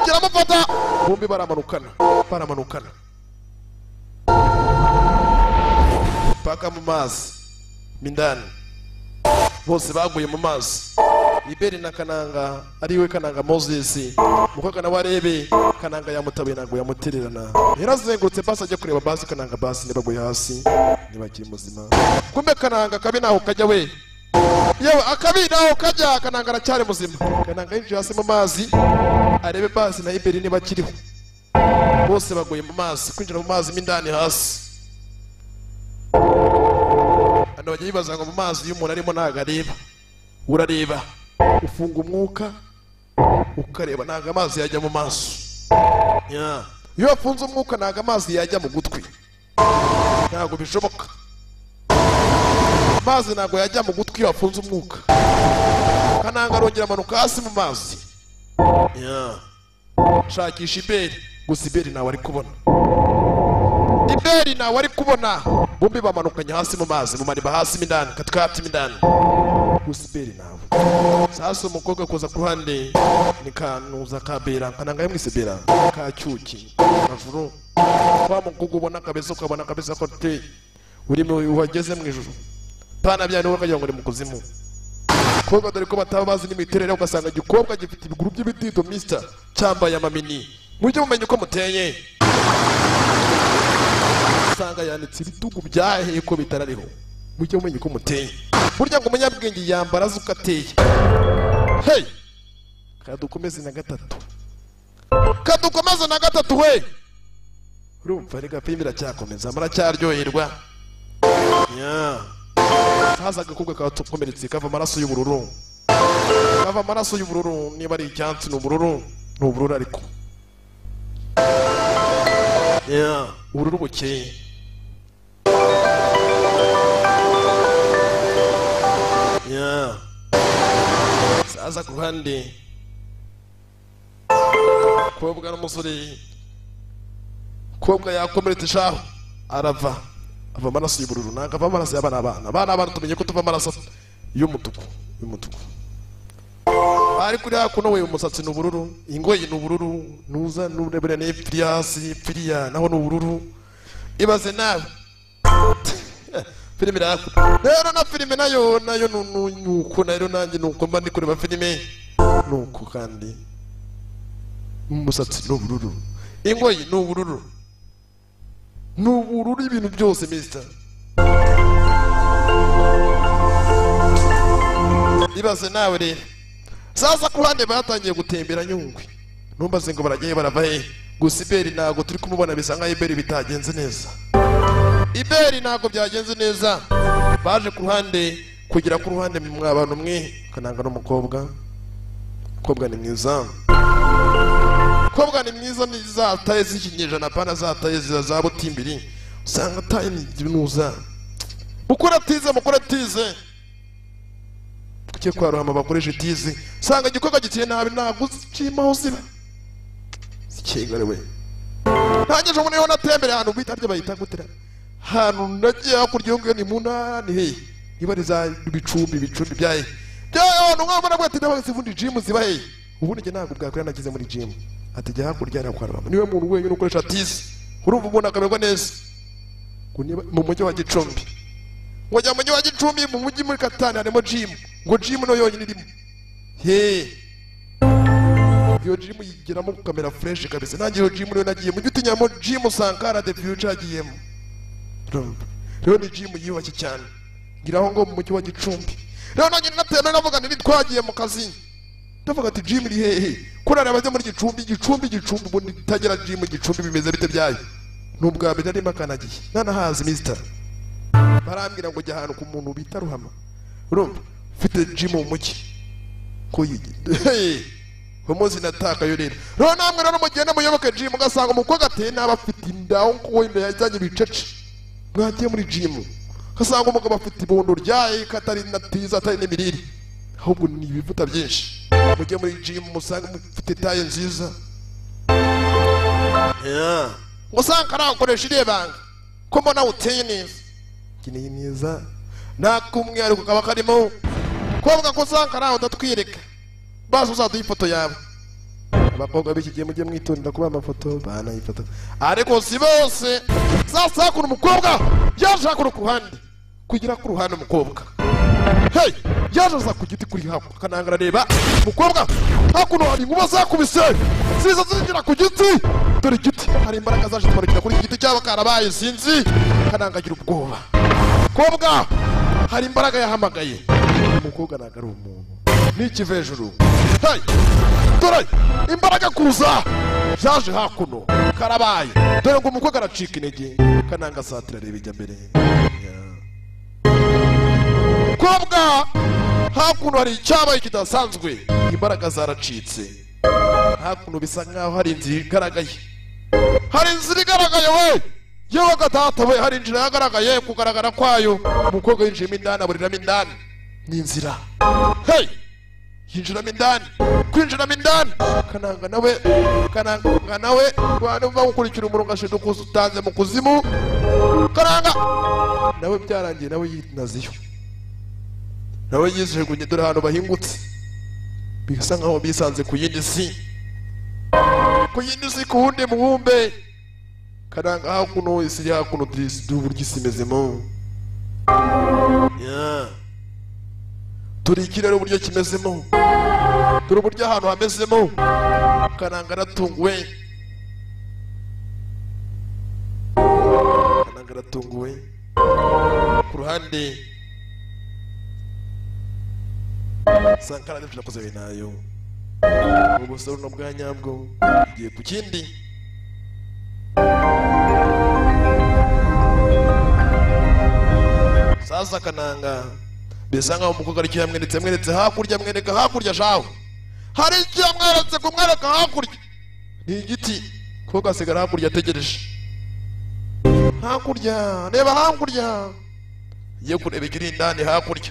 kiramufata. Bombi baramanukana. Paka mu mazi. Mindani. Bose baguye mu mazi. Iberi na Kananga ariwe Kananga Moses. Mukaka na warebe Kananga yamutabe nago yamutererana. Yarazengurutse basi ajya kureba basi Kananga basi nibaguye hasi. Nibakiri muzima. Kumbe Kananga kabi naho kajya we. Yewe akabi naho kajya Kananga aracyari muzima. Kananga yinjiye hasi mu mazi. Arebe basi na Iberi niba kiriho. Bose baguye mu mazi, kwinjira mu mazi mindani hasi. Ano bagiye bibaza ngo mu mazi iyo umuntu arimo ntago areba. Urareba ufunga umwuka ukareba ntago amazi yajya mu maso. Ya. Iyo wafunze umwuka ntago amazi yajya mu gutwi. Ntago bishoboka. Amazi ntago yajya mu gutwi wafunze umwuka. Kananga arongera amanuka hasi mu mazi. Ya. Shakisha Iberi. Gusa Iberi nawe ari kubona. Iberi nawe ari kubona. Bombi bamanukanye hasi mu mazi. Mumariba hasi mindani. Katikati mindani. Gusa Iberi nawe. Sasa umukobwa kuza ku ruhande ni kanuza kabera. Kananga yamwise Bera. Kacyuki. Majuru. Kwa mukobwa ubona kabeza ukabona kabeza ko te. Uri wageze mu ijuru. Pana byane wakagira ngo uri mu kuzimu. Koga dore ko bataba bazi n'imiterere ugasanga gikobwa gifite ibiguru by'ibitido mister cyambaye amamini. Mujye mumenye uko muteye. Sanga yanitse ibitugu byahe ko bitarariho. Mujye mumenye uko muteye. Burya ngo umunyabwenge yambara zukateye. Hey! Kadukomeze na gatatu. Kadukomeze na gatatu we. Urumva rega pimbira cyakomeza muracyaryoherwa. Ya. Haza gakobwa katukomeretse kava amaraso y'ubururu. Kava amaraso y'ubururu niba ari icyatsi n'ubururu n'ubururu ariko. Ya, ubururu bukeye. Ya. Saza ku ruhande. Kobwa n'umusore. Kobwa yakomeretse shaho arava. Ava amaraso y'ubururu nanga ava amaraso y'abana tumenye ko tuva amaraso y'umutuku. Ari kuri hakuno we umusatsi n'ubururu, ingoyi n'ubururu, nuza n'urebere n'ipfiri hasi, ipfiriya naho n'ubururu. Ibaze nawe. Filime rako. Rero na filime nayo nuko nayo nanjye nuko mba ndi kureba filime. Nuko kandi umusatsi n'ubururu, ingoyi ni ubururu ibintu byose mister ibaze nawe rero sasa ku ruhande batangiye gutembera Nyungwe numbaze ngo baragiye barava he gusa Iberi ntago turi kumubona bisa nka Iberi bitagenze neza Iberi ntago byagenze neza baje ku ruhande kugira ku ruhande mw'abantu mwe Kananga n'umukobwa ni mwiza ni mwiza nizataye z'ikinyejana pana zataye za butimbiri usanga taye ni ibinuza mukora tize kuke kwa Ruhama bakoresha tize usanga igikorwa gitiye nabi ntabwo uzimaho ziba zikegare we ntangeje umuntu yona tembere ahantu bita byo bayita gutera hantu nagiye hakurya y'ubwo ni munani he ibariza ibicumbi byaye byayo ngamba bwate n'abasivundi gym ziba he ubundi nge ntabwo bwakora nagize muri gym atijya hakurya na kwa Ruhama niwe muntu wenyine ukoresha tize urumva ubona akaberwa neza mu mujyi wa Gicumbi ngojya mu mujyi wa Gicumbi mu mujyi muri Katani harimo gym ngo gym no yonyine irimo he iyo gym yigiramo kamera fresh kabisa nangiye iyo gym no nagiye mu giti nyamo gym Sankara the future agiyemo rero ni gym yubashye cyane ngiraho ngo mu mujyi wa Gicumbi rero nanjye nateme navuga nti twagiye mu kazi ndavuga ati gym iri hehe kurara abaje muri Gicumbi ubundi tagera gym Gicumbi bimeze bite byayo nubwa mbere ari makanagiye nanahazi mister barambira ngo jya ahantu ku muntu bita Ruhama urumva ufite gym mu mujyi ko yigi umuzi nataka yo rero namwe rero mugenda muyoboke gym ugasanga umukobwa ateye n'abafite indaho ko imbere yajyanye bicece mwagiye muri gym ugasanga umugabo afite ibondo ryaye katari natiza atari n'imirire ahubwo ni ibivuta byinshi mujye muri gym musanga mufite taye nziza usanga arakoresha irebanga ko mbona uteye neza kineye neza nakumwe ariko kaba karimo kobwa ko usanga araho ndatwireka bazo uzaduha ifoto yawe abakobwa b'iki gihe mujye mwitonda kuba amafoto bana ifoto ariko si bose sasa kuna umukobwa yaje hakuru ku ruhande kugira ku ruhande umukobwa hey yaje za ku giti kuri hapo Kananga reba umukobwa hakuno hari inkuba zakubise ziza zinjira ku giti dore giti hari imbaraga zaje twarikira kuri giti cyaba karabaye sinzi Kananga agira ubwoba kobwa hari imbaraga yahamagaye umukobwa nagara umuntu n'ikive hejuru hey dore imbaraga kuza zaje hakuno karabaye dore ngo umukobwa aracika intege Kananga satira reba ijya mbere kobwa hakuno hari icyabaye kidasanzwe imbaraga zaracitse hakuno bisa nkaho hari inzira igaragaye we yewe gatata we hari inzira yagaragaye kugaragara kwayo umukobwa yinjiyemo indani aburiramo indani ni inzira hey yinjiramo indani kwinjiramo indani Kananga nawe rwanda uva gukurikira umurongo ashiduka utanze mu kuzimu Kananga nawe byarangiye nawe yinaziyo nawe yizije kunye dore hano bahingutse bisa nkaho bisanze ku yindi si ku wundi mubumbe Kananga hakuno isi hakuno uburyo isi imezemo turi ikirere uburyo kimezemo turi uburyo ahantu hamezemo Kananga aratunguwe ku ruhande Sankara ndetse nakoze binayo ubusoro no bwanyabwo igiye ku kindi sasa Kananga bisa nkaho umukobwa aricyo yamweretse hakurya shaho hari icyo kumwereka hakurya ni igiti ko gasigara hakurya ategereje reba hakurya ye kureba ikiri indani hakurya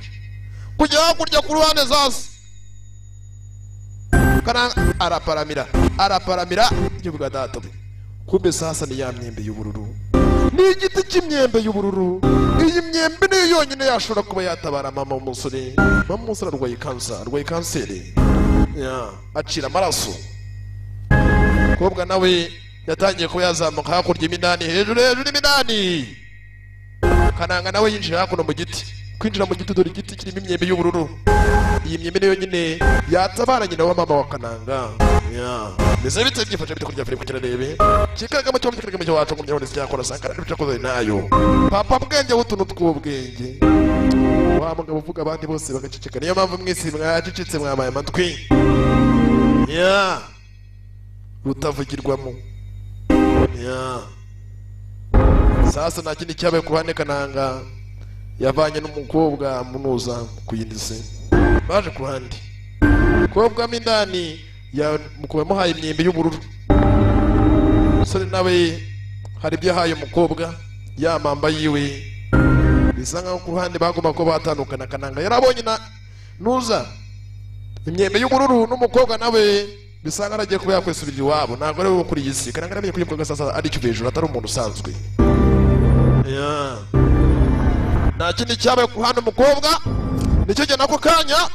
kujya hakurya ku ruhande zose Kananga araparamira ibyo bwa data kumbe sasa ni ya myembe y'ubururu ni igiti cy'imyembe y'ubururu iyi myembe niyo yonyine yashobora kuba yatabara mama umusore arwaye kanseri acira amaraso kobwa nawe yatangiye kuba yazamuka hakurya iminani hejuru iminani Kananga nawe yinjira hakuno mu giti kwinjira mu giti, dore igiti kirimo imyembe y'ubururu. Iyi myembe niyo nyine yatabara nyina wa mama wa Kananga. Mbese bite byifashe bite kurya filime kirarebe kikagamo cyo mukiragamo cyo wacu ngumye honest cyakora sankara n'ibyo koze nayo. Papa bwenge butuntu tw'ubwenge. Wa mugabo uvuga abandi bose bagaceceka, niyo mpamvu mwisi mwacicitse mwamaye amatwi. Rutavugirwamo. Sasa nta kindi cyabaye ku ruhande Kananga yavanye n'umukobwa munuza ku yindi se. Baje ku ruhande umukobwa mindani muhaye imyembe y'ubururu. Sore nawe hari ibyo yahaye umukobwa yamamba yiwe, bisa nkaho ku ruhande bagomba ko batandukana. Kananga yarabonye nuza imyembe y'ubururu n'umukobwa nawe bisa nkaho agiye kuba yakwisubirira iwabo. Ntabwo ari we kuri iyi si. Kananga aramenye ko uyu mukobwa sasa ari cyo hejuru, atari umuntu usanzwe. Nta kindi cyabaye ku ruhande umukobwa, nicyo gihe nako kanya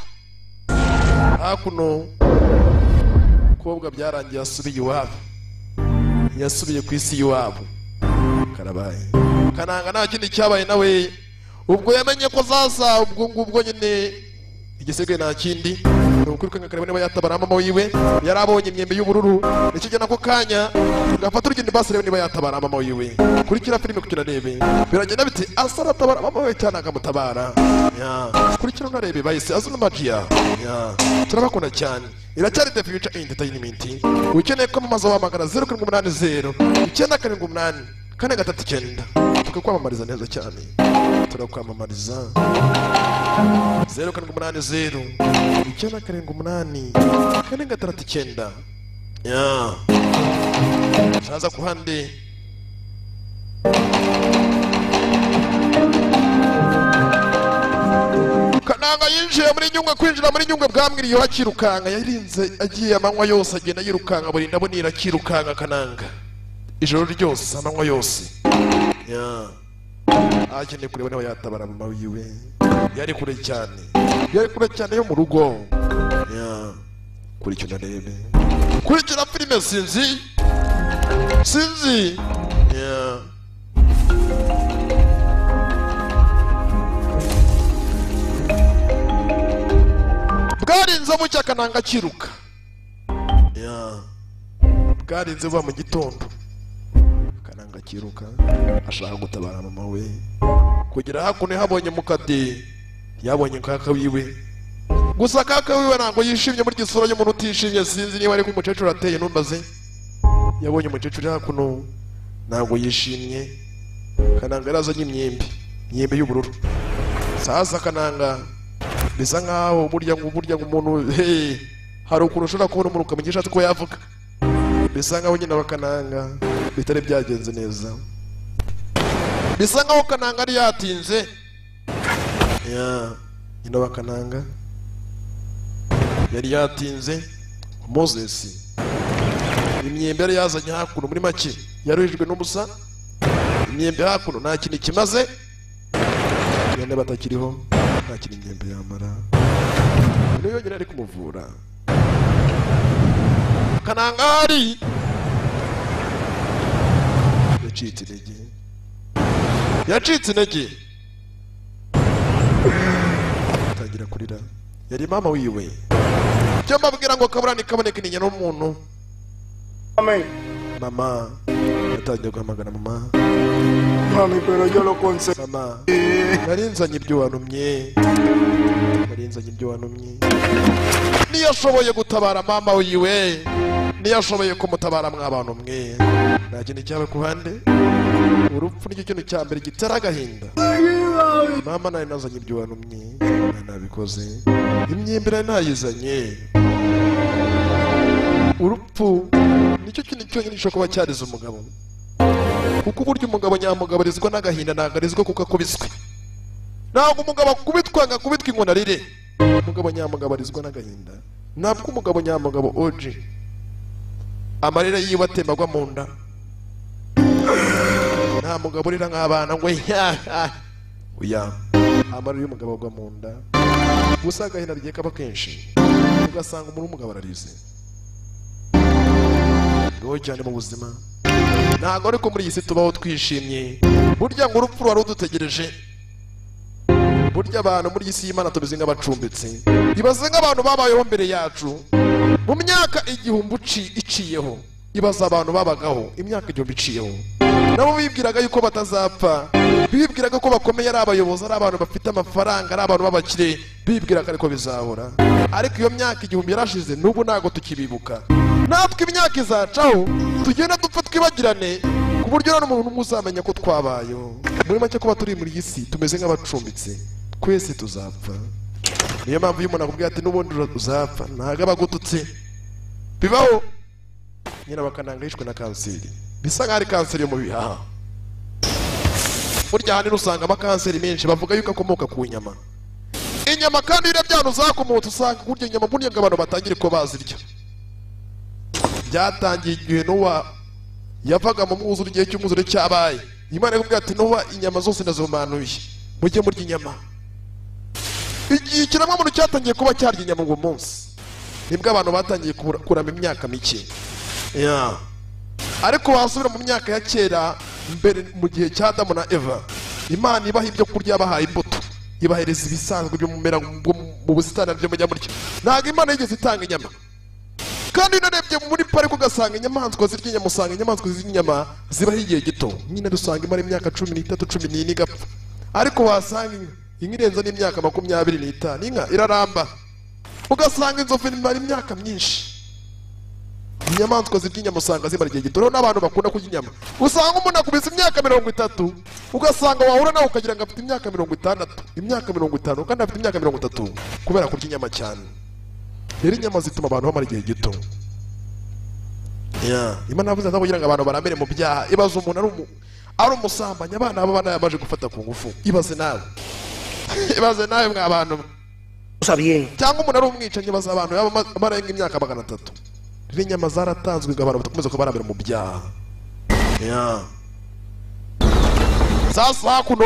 hakuno umukobwa byarangiye asubiye iwabo, yasubiye ku isi y'iwabo. Karabaye Kananga nta kindi cyabaye nawe ubwo yamenye ko sasa ubwo ngubwo nyine igisigaye nta kindi ni ukwirukanka akareba niba yatabara mama wiwe. Yarabonye imyembe y'ubururu, nicyo gihe nako kanya gafata urugendo basi reba niba yatabara mama wiwe. Kurikira filime kugira rebe biragenda biti asara tabara mama wiwe cyane akamutabara. Kurikira unarebe bahise azuna magia. Turabakunda cyane. Iracyari The Future Entertainment. Ukeneye ko mamaza wamagana 0780 978 439 tukakwamamariza neza cyane. Turakwamamariza 0780 978 439. Shaza kuhande Kananga yinjiye muri Nyungwe. Kwinjira muri Nyungwe bwamwiriye akirukanga, yarinze agiye amanywa yose agenda yirukanga, buri ndabo nirakirukanga Kananga ijoro ryose amanywa yose. Akeneye kureba niba yatabara mama wiwe. Yari kure cyane yo mu rugo. Kurikira rebe kurikira filime sinzi. Bwarinze bucya Kananga kiruka. Bwarinze buva mu gitondo Kananga kiruka ashaka gutabara mama we. Kugira hakuno habonye mukade, yabonye kaka wiwe. Gusa kaka wiwe ntabwo yishimye muri gisura y'umuntu utishimye. Sinzi niba ari ko umukecuru ateye numbaze. Yabonye umukecuru hakuno ntabwo yishimye. Kananga yarazanye imyembe y'ubururu. Sasa Kananga bisa nkaho burya umuntu hari ukuntu ushobora kubona umuntu ukamugisha ko yavuga. Bisa nkaho nyina wa Kananga bitari byagenze neza. Bisa nkaho Kananga ari yatinze. Nyina wa Kananga yari yatinze. Moses imyembe yari yazanye hakuno muri make yaruhijwe n'umusa. Imyembe hakuno nta kintu kimaze. Yane batakiriho nta kintu imyembe yamara. Niyo yonyine ari kumuvura. Kananga hari yacitse intege. Atangira kurira. Yari mama wiwe. Cyo mbabwira ngo kaburani kaboneke ni nyina w'umuntu. Mama yatangiye guhamagara mama. Mami, pero yo lo conseguí. Mama narinzanye ibyo wanumye. Niyo ashoboye gutabara mama wiwe, niyo ashoboye kumutabara mw'abantu mwe. Nta kintu cyawe ku ruhande. Urupfu nicyo kintu cya mbere gitera agahinda. Mama nawe nazanye ibyo wanumye nabikoze. Imyembe nayizanye. Urupfu nicyo kintu cyonyine gishobora kuba cyariza umugabo. Kuko uburyo umugabo nyamugabarizwa n'agahinda nagarizwa kuko akubiswe. Ntabwo umugabo akubitwa ngakubitwa inkona rire. Umugabo nyamugabarizwa n'agahinda. Ntabwo umugabo nyamugabo oje amarira yiwe atembagwa mu nda. Nta mugabo urira nk'abana ngo uya amarira y'umugabo agwa mu nda. Gusa agahinda rigiye kaba kenshi ugasanga umuntu w'umugabo ararize. Ngo cyane mu buzima ntabwo ariko muri iyi si tubaho twishimye. Burya ngo urupfu rwari rudutegereje. burya abantu muri isi y'Imana tubizi nk'abacumbitsi ibaze nk'abantu babayeho mbere yacu mu myaka igihumbi iciyeho ibaza abantu babagaho imyaka igihumbi iciyeho nabo bibwiraga yuko batazapfa bibwiraga ko bakomeye ari abayobozi ari abantu bafite amafaranga ari abantu b'abakire bibwiraga ariko bizahora ariko iyo myaka igihumbi yarashize n'ubu ntago tukibibuka natwe imyaka izacaho tugenda dupfa twibagirane ku buryo nta n'umuntu umwe uzamenya ko twabayeho muri make kuba turi muri iyi si tumeze nk'abacumbitse twese tuzapfa niyo mpamvu iyo umuntu akubwira ati n'ubundi uzapfa ntago aba agututse bibaho nyina bakananga yishwe na kanseri bisa nk'aho ari kanseri yo mu bihaha burya ahanini usanga amakanseri menshi bavuga yuko akomoka ku nyama inyama kandi iyo byano zakomotse usanga kurya inyama burya ngo abantu batangire ko bazirya byatangiye igihe Nowa yavaga mu mwuzure igihe cy'umwuzure cyabaye Imana ikubwira ati Nowa inyama zose ndazomanuye mujye murya inyama igihe ikiremwamuntu cyatangiye kuba cyarya inyama uwo munsi nibwo abantu batangiye kurama imyaka mike ariko wasubira mu myaka ya kera mbere mu gihe cya Adamu na Eva Imana ibaha ibyo kurya bahaye imbuto ibahereza ibisanzwe byo mumera mu busitani byo mujya murya ntabwo Imana yigeze itanga inyama kandi narebye muri parike ugasanga inyamaswa zirya inyama usanga inyamaswa zirya inyama zibaho igihe gito nyine dusanga imara imyaka 13 14 igapfa ariko wasanga inka irenze n'imyaka 25 inka iraramba ugasanga inzovu imara imyaka myinshi inyamaswa zirya inyama usanga zimara igihe gito rero n'abantu bakunda kurya inyama usanga umuntu akubise imyaka 30 ugasanga wahura nawe ukagira ngo afite imyaka 50 imyaka 50 kandi afite imyaka 30 kubera kurya inyama cyane rero inyama zituma abantu bamara igihe gito Imana yavuze ngo kugira ngo abantu baramere mu byaha ibaze umuntu ari umusambanyi abana abo bana yabaje gufata ku ngufu ibaze nawe mwa abantu cyangwa umuntu ari umwicanyi baza abantu barenga imyaka 300 rero inyama zaratanzwe ngo abantu batakomeza ko baramera mu byaha sasa hakuno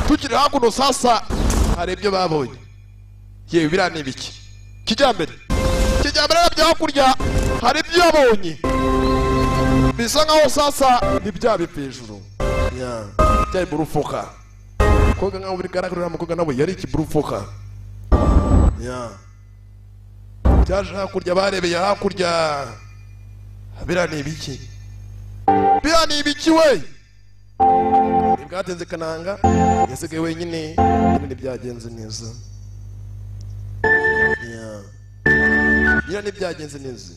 tukiri hakuno sasa hari ibyo babonye yewe birane ibiki kijyambere byo hakurya hari ibyo yabonye bisa nkaho sasa ntibyabipfa hejuru byari burufuka koga nkaho bigaragara umukobwa nawe yari ikiburufuka byaje hakurya barebeye hakurya birane ibiki we bwatenze kananga yasigaye wenyine ibintu byagenze neza byagenze neza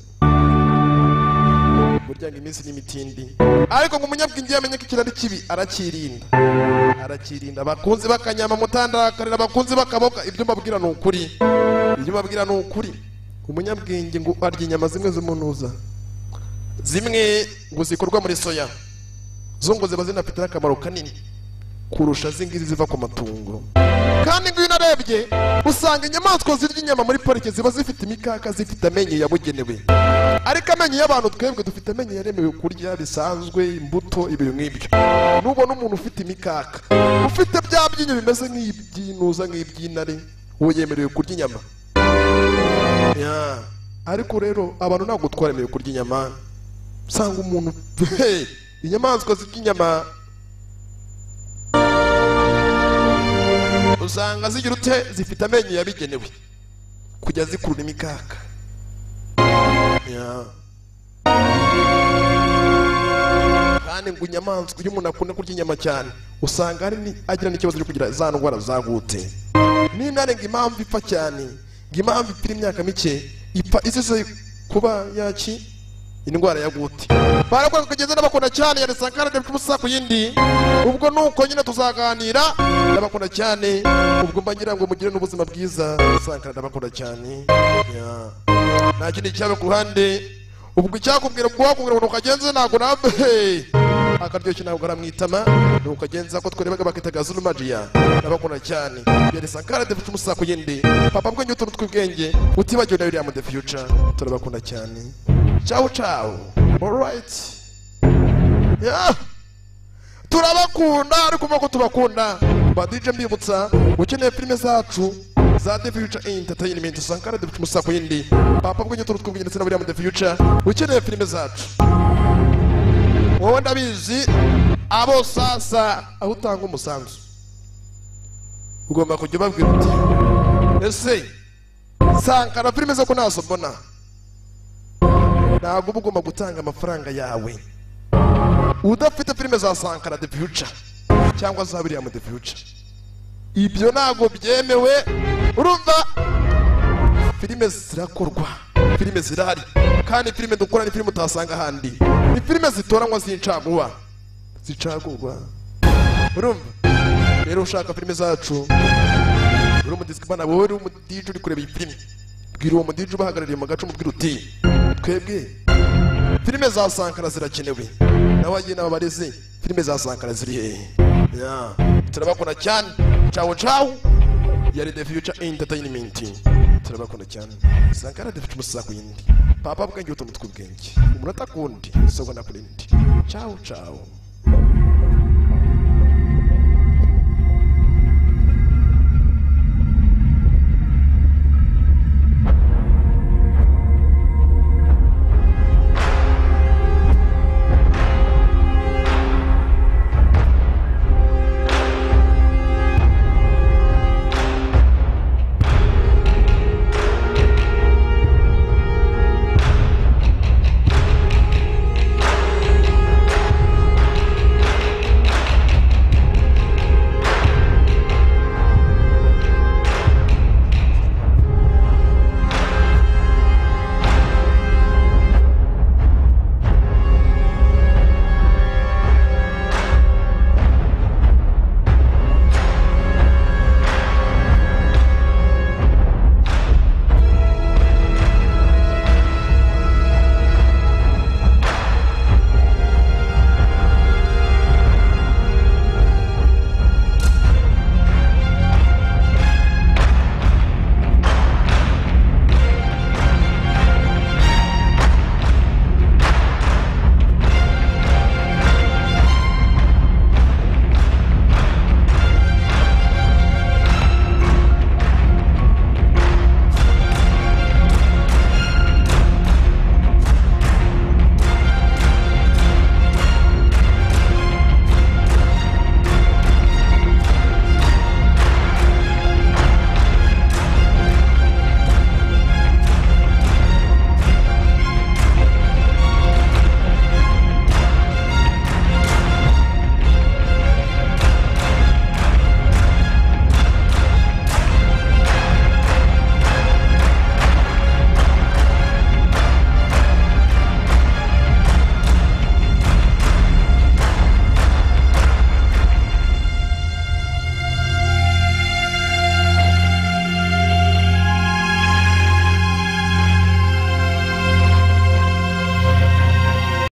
burya ngo iminsi n'imitindi ariko ngo umunyabwenge yamenye ko ikirari kibi arakirinda abakunzi bakanyama mutandakarira abakunzi bakaboka ibyo mbabwira ni ukuri umunyabwenge ngo arya inyama zimwe z'umunuza zimwe ngo zikorwa muri soya zo ngo ziba zinafite akamaro kanini kurusha zingizi ziva ku matungo kandi ngo unarebye usanga inyamaswa zirya inyama muri parike ziba zifite imikaka zifite amenyo yabugenewe ariko amenyo y'abantu twebwe dufite amenyo yaremewe kurya bisanzwe imbuto ibintu nk'ibyo nubona umuntu ufite imikaka ufite bya byinyo bimeze nk'ibyinuza nk'iby'intare uwo yemerewe kurya inyama ariko rero abantu ntabwo twaremewe kurya inyama usanga umuntu inyamaswa zirya inyama usanga zigira ute zifite amenyo yabigenewe kujya zikurura imikaka kandi ngo inyamaswa iyo umuntu akunda kurya inyama cyane usanga agira n'ikibazo cyo kugira za ndwara zagute n'intare ngo impamvu ipfa cyane ngo impamvu ipfira imyaka mike ipfa isize kuba indwara ya gute barakora kugeza n'abakunda cyane ya Sankara de Musa ku yindi ubwo nuko nyine tuzaganira n'abakunda cyane ubwo mbangira ngo mugire n'ubuzima bwiza Sankara n'abakunda cyane nta kindi cyabe ku ruhande ubwo icyakubwira ngo wakubwira ngo ukagenze ntago nabe akaryoshye ntabwo aramwitama nukagenza ko twarebaga bakitaga Zulu Magia n'abakunda cyane ya Sankara de Musa ku yindi papa bwo nyuto tw'ubwenge utibagiwe na William the Future turabakunda cyane. Ciao ciao. Alright. Turabakunda ariko mako tubakunda. Badije mbibutsa ukeneye filime zacu za The Future Entertainment Sankara de Musa ku yindi. Papa bwo nyuto tw'ubwenge ndetse na William the Future ukeneye filime zacu. Wowe ndabizi abo sasa aho utanga umusanzu. ugomba kujya babwira uti ese Sankara filime zo kunazo mbona ntabwo uba ugomba gutanga amafaranga yawe udafite filime za Sankara the future cyangwa za William the future. Ibyo ntabwo byemewe. Urumva filime zirakorwa, filime zirahari, kandi filime dukora ni filime utasanga handi, ni filime zitoranywa zincaguwa zicagurwa. Urumva rero ushaka filime zacu uri umudisipana wowe uri umudije uri kureba iyi filime, bwira uwo mudije ubahagarariye mu gace umubwira uti twebwe filime za Sankara zirakenewe, nawe agiye n'abarezi filime za Sankara ziri hehe. Turabakunda cyane. Ciao ciao. Yari the future entertainment. Turabakunda cyane. Sankara the future musako yindi. Papa bwenge utumutwe ubwenge. Umurata kundi soko nakurindi. Ciao ciao.